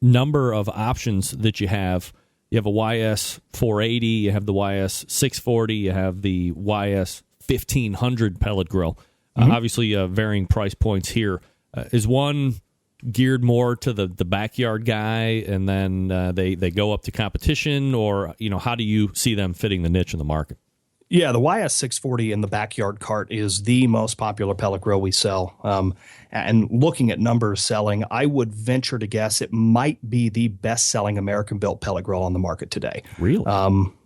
number of options that you have a YS 480, you have the YS 640, you have the YS 1500 pellet grill. Obviously, varying price points here. Is one geared more to the backyard guy, and then they go up to competition, or how do you see them fitting the niche in the market? Yeah, the YS 640 in the backyard cart is the most popular pellet grill we sell. And looking at numbers selling, I would venture to guess it might be the best-selling American-built pellet grill on the market today. Really?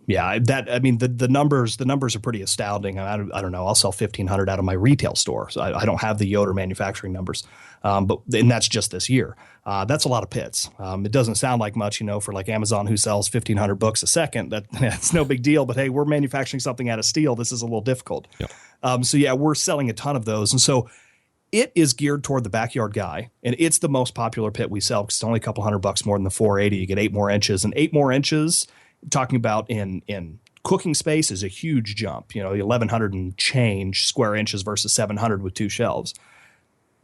Yeah, the numbers are pretty astounding. I don't know. I'll sell 1,500 out of my retail store. So I don't have the Yoder manufacturing numbers, and that's just this year. That's a lot of pits. It doesn't sound like much, for like Amazon, who sells 1,500 books a second. That's no big deal. But hey, we're manufacturing something out of steel. This is a little difficult. Yeah. We're selling a ton of those, and so it is geared toward the backyard guy, and it's the most popular pit we sell because it's only a couple $100 more than the 480. You get 8 more inches, and 8 more inches. Talking about in cooking space is a huge jump, 1,100 and change square inches versus 700 with 2 shelves.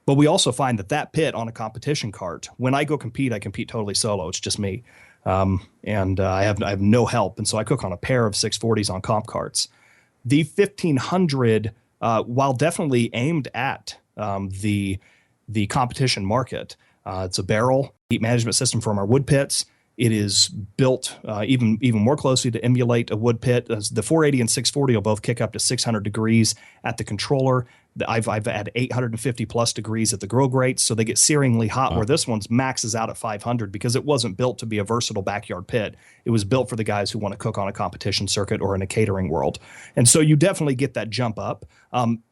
But we also find that pit on a competition cart, when I go compete, I compete totally solo. It's just me. And I have no help. And so I cook on a pair of 640s on comp carts. The 1,500, while definitely aimed at the competition market, it's a barrel heat management system from our wood pits. It is built even more closely to emulate a wood pit. The 480 and 640 will both kick up to 600 degrees at the controller. I've had 850 plus degrees at the grill grates, so they get searingly hot. Wow. Where this one's maxes out at 500 because it wasn't built to be a versatile backyard pit. It was built for the guys who want to cook on a competition circuit or in a catering world. And so you definitely get that jump up.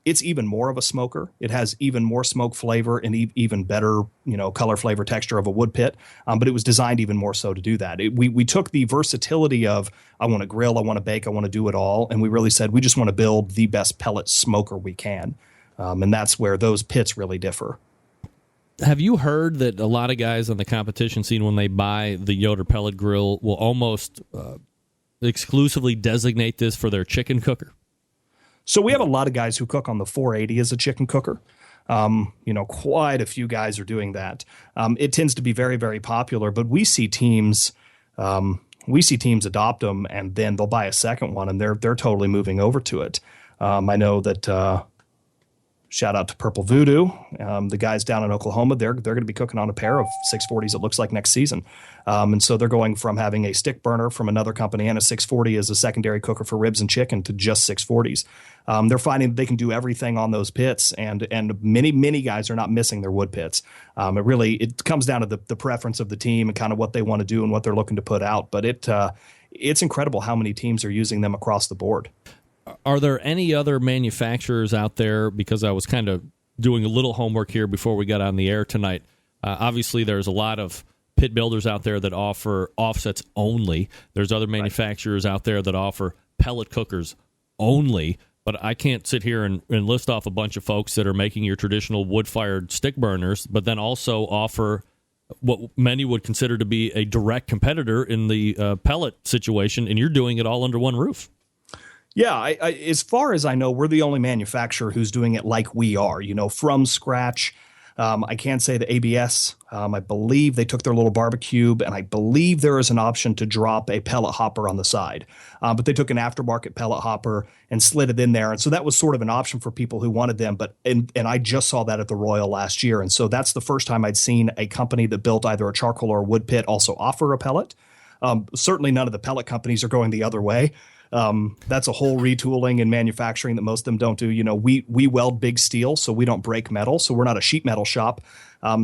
It's even more of a smoker. It has even more smoke flavor and even better, color, flavor, texture of a wood pit. But it was designed even more so to do that. We took the versatility of I want to grill, I want to bake, I want to do it all, and we really said we just want to build the best pellet smoker we can. And that's where those pits really differ. Have you heard that a lot of guys on the competition scene, when they buy the Yoder pellet grill, will almost exclusively designate this for their chicken cooker? So we have a lot of guys who cook on the 480 as a chicken cooker. Quite a few guys are doing that. It tends to be very, very popular, but we see teams adopt them, and then they'll buy a second one, and they're totally moving over to it. I know that. Shout out to Purple Voodoo. The guys down in Oklahoma, they're going to be cooking on a pair of 640s, it looks like, next season. And so they're going from having a stick burner from another company and a 640 as a secondary cooker for ribs and chicken to just 640s. They're finding that they can do everything on those pits, and many guys are not missing their wood pits. It comes down to the preference of the team and kind of what they want to do and what they're looking to put out. But it's incredible how many teams are using them across the board. Are there any other manufacturers out there? Because I was kind of doing a little homework here before we got on the air tonight. Obviously, there's a lot of pit builders out there that offer offsets only. There's other manufacturers out there that offer pellet cookers only. But I can't sit here and list off a bunch of folks that are making your traditional wood-fired stick burners, but then also offer what many would consider to be a direct competitor in the pellet situation, and you're doing it all under one roof. Yeah, as far as I know, we're the only manufacturer who's doing it like we are, from scratch. I can say the ABS, I believe they took their little barbecue, and I believe there is an option to drop a pellet hopper on the side. But they took an aftermarket pellet hopper and slid it in there. And so that was sort of an option for people who wanted them. And I just saw that at the Royal last year. And so that's the first time I'd seen a company that built either a charcoal or a wood pit also offer a pellet. Certainly none of the pellet companies are going the other way. That's a whole retooling and manufacturing that most of them don't do. We weld big steel, so we don't break metal. So we're not a sheet metal shop.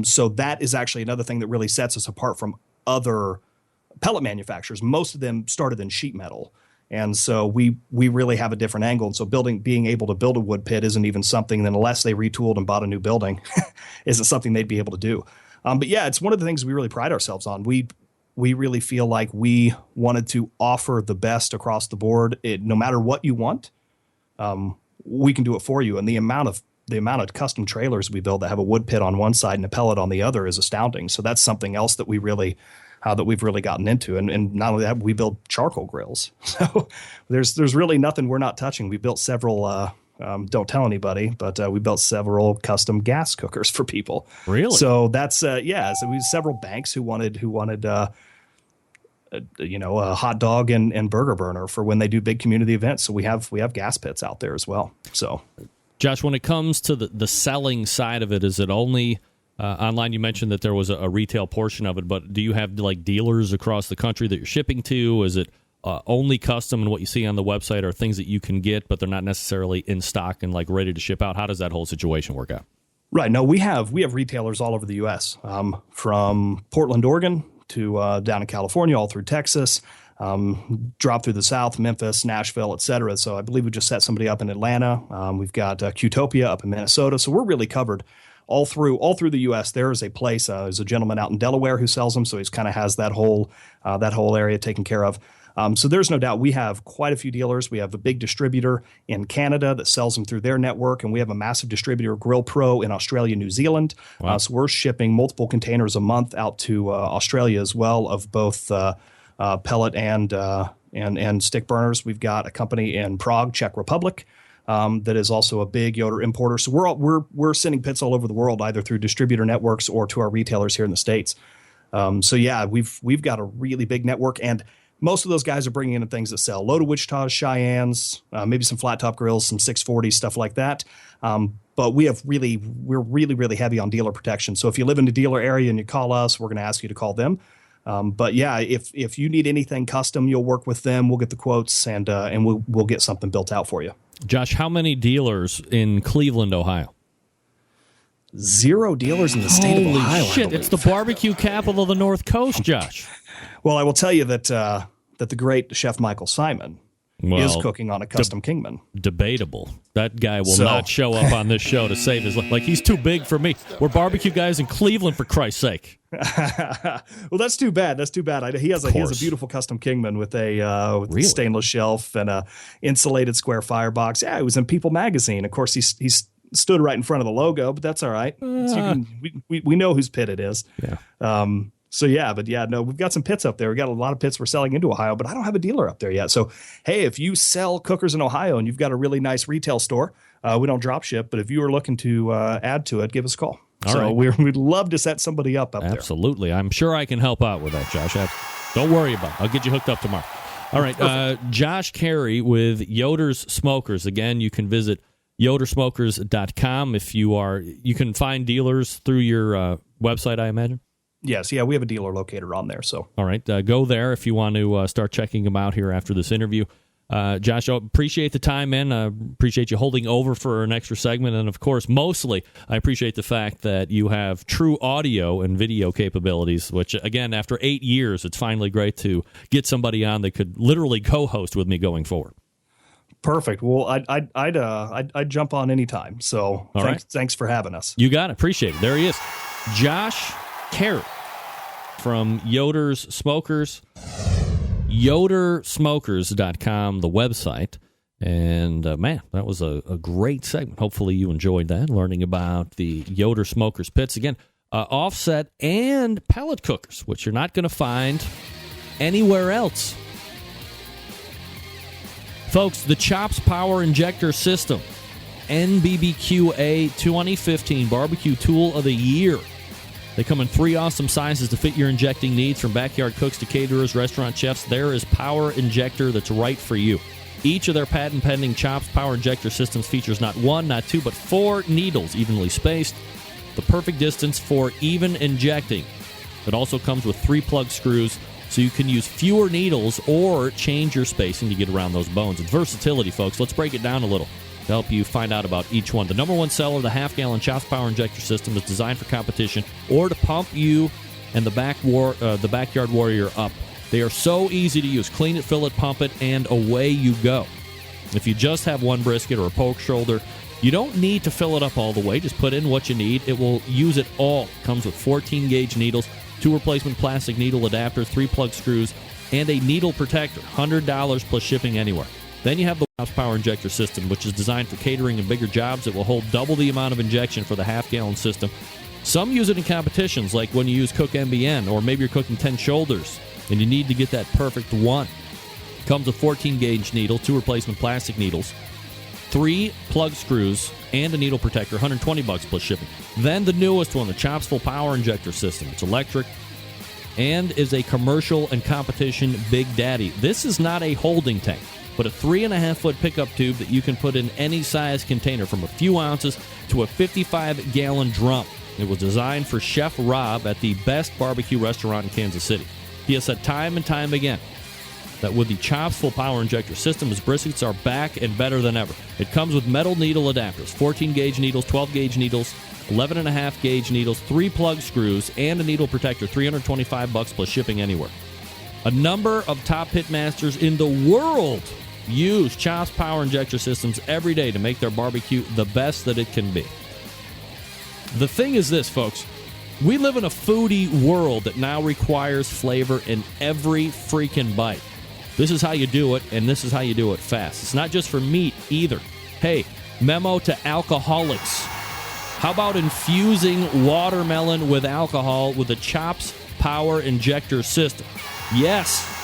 So that is actually another thing that really sets us apart from other pellet manufacturers. Most of them started in sheet metal. And so we really have a different angle. And so being able to build a wood pit isn't even something that, unless they retooled and bought a new building, isn't something they'd be able to do. But yeah, it's one of the things we really pride ourselves on. We really feel like we wanted to offer the best across the board. No matter what you want, we can do it for you. And the amount of custom trailers we build that have a wood pit on one side and a pellet on the other is astounding. So that's something else that we've really gotten into. And not only that, we build charcoal grills. So there's really nothing we're not touching. We built several. Don't tell anybody, but we built several custom gas cookers for people. Really? So that's So we have several banks who wanted a hot dog and burger burner for when they do big community events. So we have gas pits out there as well. So, Josh, when it comes to the selling side of it, is it only online? You mentioned that there was a retail portion of it, but do you have like dealers across the country that you're shipping to? Is it only custom, and what you see on the website are things that you can get, but they're not necessarily in stock and like ready to ship out? How does that whole situation work out? Right. No, we have retailers all over the U.S., from Portland, Oregon, to down in California, all through Texas. drop through the South, Memphis, Nashville, et cetera. So I believe we just set somebody up in Atlanta. We've got Qtopia up in Minnesota. So we're really covered all through the U.S. There is a place, there's a gentleman out in Delaware who sells them. So he's kind of has that whole area taken care of. So there's no doubt we have quite a few dealers. We have a big distributor in Canada that sells them through their network, and we have a massive distributor, Grill Pro, in Australia, New Zealand. Wow. So we're shipping multiple containers a month out to Australia as well of both pellet and stick burners. We've got a company in Prague, Czech Republic, that is also a big Yoder importer. So we're sending pits all over the world, either through distributor networks or to our retailers here in the States. So yeah, we've got a really big network, and most of those guys are bringing in things that sell. Low to Wichita's, Cheyennes, maybe some flat top grills, some 640, stuff like that. But we're really heavy on dealer protection. So if you live in the dealer area and you call us, we're going to ask you to call them. But yeah, if you need anything custom, you'll work with them. We'll get the quotes and we'll get something built out for you. Josh, how many dealers in Cleveland, Ohio? 0 dealers in the state of Ohio. Holy shit, it's the barbecue capital of the North Coast, Josh. Well, I will tell you that the great Chef Michael Simon is cooking on a custom Kingman. Debatable. That guy will not show up on this show to save his life. Like, he's too big for me. We're barbecue guys in Cleveland, for Christ's sake. Well, that's too bad. He has a beautiful custom Kingman with a stainless shelf and a insulated square firebox. Yeah, it was in People magazine. Of course, he's stood right in front of the logo, but that's all right. We know whose pit it is. Yeah. We've got some pits up there. We got a lot of pits we're selling into Ohio, but I don't have a dealer up there yet. So, hey, if you sell cookers in Ohio and you've got a really nice retail store, we don't drop ship, but if you are looking to add to it, give us a call. All right. We'd love to set somebody up there. Absolutely. I'm sure I can help out with that, Josh. Don't worry about it. I'll get you hooked up tomorrow. All right. Josh Carey with Yoder's Smokers. Again, you can visit yodersmokers.com. You can find dealers through your website, I imagine. Yes, yeah, we have a dealer locator on there. So, all right, go there if you want to start checking them out here after this interview. Josh, I appreciate the time, man. I appreciate you holding over for an extra segment, and of course, mostly, I appreciate the fact that you have true audio and video capabilities. Which, again, after 8 years, it's finally great to get somebody on that could literally co-host with me going forward. Perfect. Well, I'd jump on anytime. So, thanks for having us. You got it. Appreciate it. There he is, Josh Carey from Yoder's Smokers, yodersmokers.com, the website. And man, that was a great segment. Hopefully you enjoyed that, learning about the Yoder Smokers pits. Again, offset and pellet cookers, which you're not going to find anywhere else. Folks, the Chops Power Injector System, NBBQA 2015 Barbecue Tool of the Year. They come in 3 awesome sizes to fit your injecting needs, from backyard cooks to caterers, restaurant chefs. There is power injector that's right for you. Each of their patent-pending Chops Power Injector systems features not 1, not 2, but 4 needles evenly spaced, the perfect distance for even injecting. It also comes with 3 plug screws, so you can use fewer needles or change your spacing to get around those bones. It's versatility, folks. Let's break it down a little to help you find out about each one. The number one seller, the half-gallon Chops Power Injector System, is designed for competition or to pump you and the backyard warrior up. They are so easy to use. Clean it, fill it, pump it, and away you go. If you just have one brisket or a poke shoulder, you don't need to fill it up all the way. Just put in what you need. It will use it all. It comes with 14-gauge needles, 2 replacement plastic needle adapters, 3 plug screws, and a needle protector. $100 plus shipping anywhere. Then you have the Chops Power Injector System, which is designed for catering and bigger jobs. It will hold double the amount of injection for the half-gallon system. Some use it in competitions, like when you use Cook MBN, or maybe you're cooking 10 shoulders, and you need to get that perfect one. It comes with 14-gauge needle, 2 replacement plastic needles, 3 plug screws, and a needle protector, $120 plus shipping. Then the newest one, the Chops Full Power Injector System. It's electric and is a commercial and competition Big Daddy. This is not a holding tank, but a 3.5-foot pickup tube that you can put in any size container, from a few ounces to a 55-gallon drum. It was designed for Chef Rob at the best barbecue restaurant in Kansas City. He has said time and time again that with the Chops Full Power Injector System, his briskets are back and better than ever. It comes with metal needle adapters, 14-gauge needles, 12-gauge needles, 11.5-gauge needles, 3 plug screws, and a needle protector, $325 plus shipping anywhere. A number of top pitmasters in the world use Chops Power Injector Systems every day to make their barbecue the best that it can be. The thing is this, folks. We live in a foodie world that now requires flavor in every freaking bite. This is how you do it, and this is how you do it fast. It's not just for meat either. Hey, memo to alcoholics. How about infusing watermelon with alcohol with the Chops Power Injector System? Yes.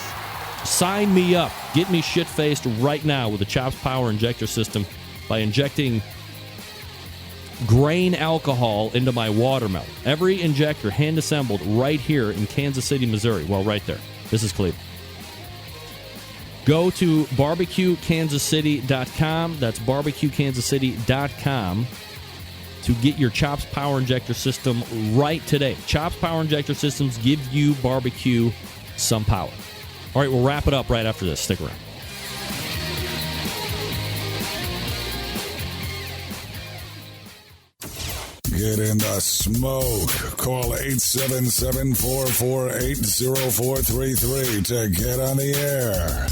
Sign me up. Get me shit-faced right now with the Chops Power Injector System by injecting grain alcohol into my watermelon. Every injector hand-assembled right here in Kansas City, Missouri. Well, right there. This is Cleveland. Go to barbecuekansascity.com. That's barbecuekansascity.com to get your Chops Power Injector System right today. Chops Power Injector Systems give you barbecue some power. All right, we'll wrap it up right after this. Stick around. Get in the smoke. Call 877-448-0433 to get on the air.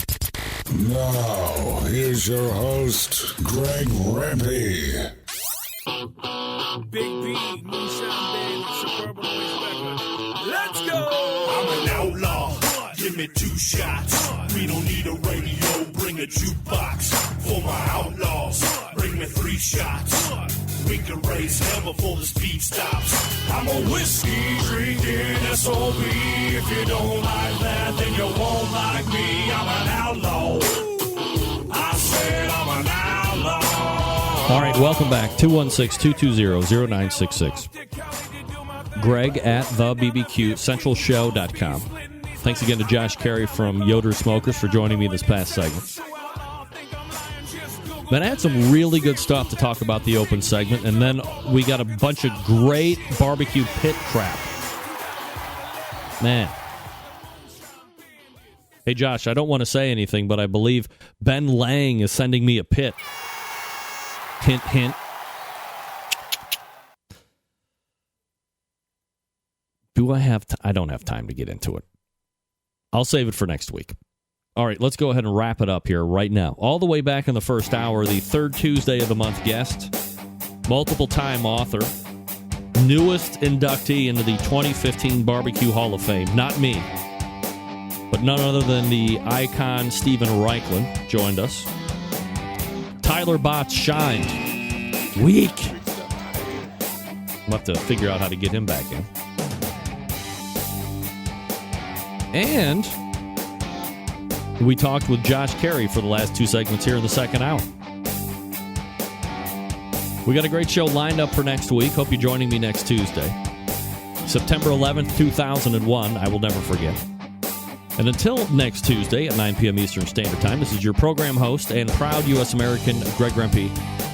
Now, here's your host, Greg Rempe. Big B, Moonshine Band, Suburban Noise Record. Let's go! I'm an outlaw. Give me 2 shots. We don't need a radio. Bring a jukebox for my outlaws. Bring me 3 shots. We can raise hell before the speed stops. I'm a whiskey drinking SOB. If you don't like that, then you won't like me. I'm an outlaw. I said I'm an outlaw. All right, welcome back. 216-220-0966. Greg at thebbqcentralshow.com. Thanks again to Josh Carey from Yoder Smokers for joining me this past segment. Then I had some really good stuff to talk about the open segment, and then we got a bunch of great barbecue pit crap. Man. Hey, Josh, I don't want to say anything, but I believe Ben Lang is sending me a pit. Hint, hint. Do I have I don't have time to get into it. I'll save it for next week. All right, let's go ahead and wrap it up here right now. All the way back in the first hour, the third Tuesday of the month guest, multiple-time author, newest inductee into the 2015 Barbecue Hall of Fame. Not me, but none other than the icon Steven Raichlen joined us. Tyler Botts shined. Weak. We'll have to figure out how to get him back in. And we talked with Josh Carey for the last 2 segments here in the second hour. We got a great show lined up for next week. Hope you're joining me next Tuesday. September 11th, 2001. I will never forget. And until next Tuesday at 9 p.m. Eastern Standard Time, this is your program host and proud U.S. American, Greg Rempe.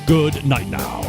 Good night now.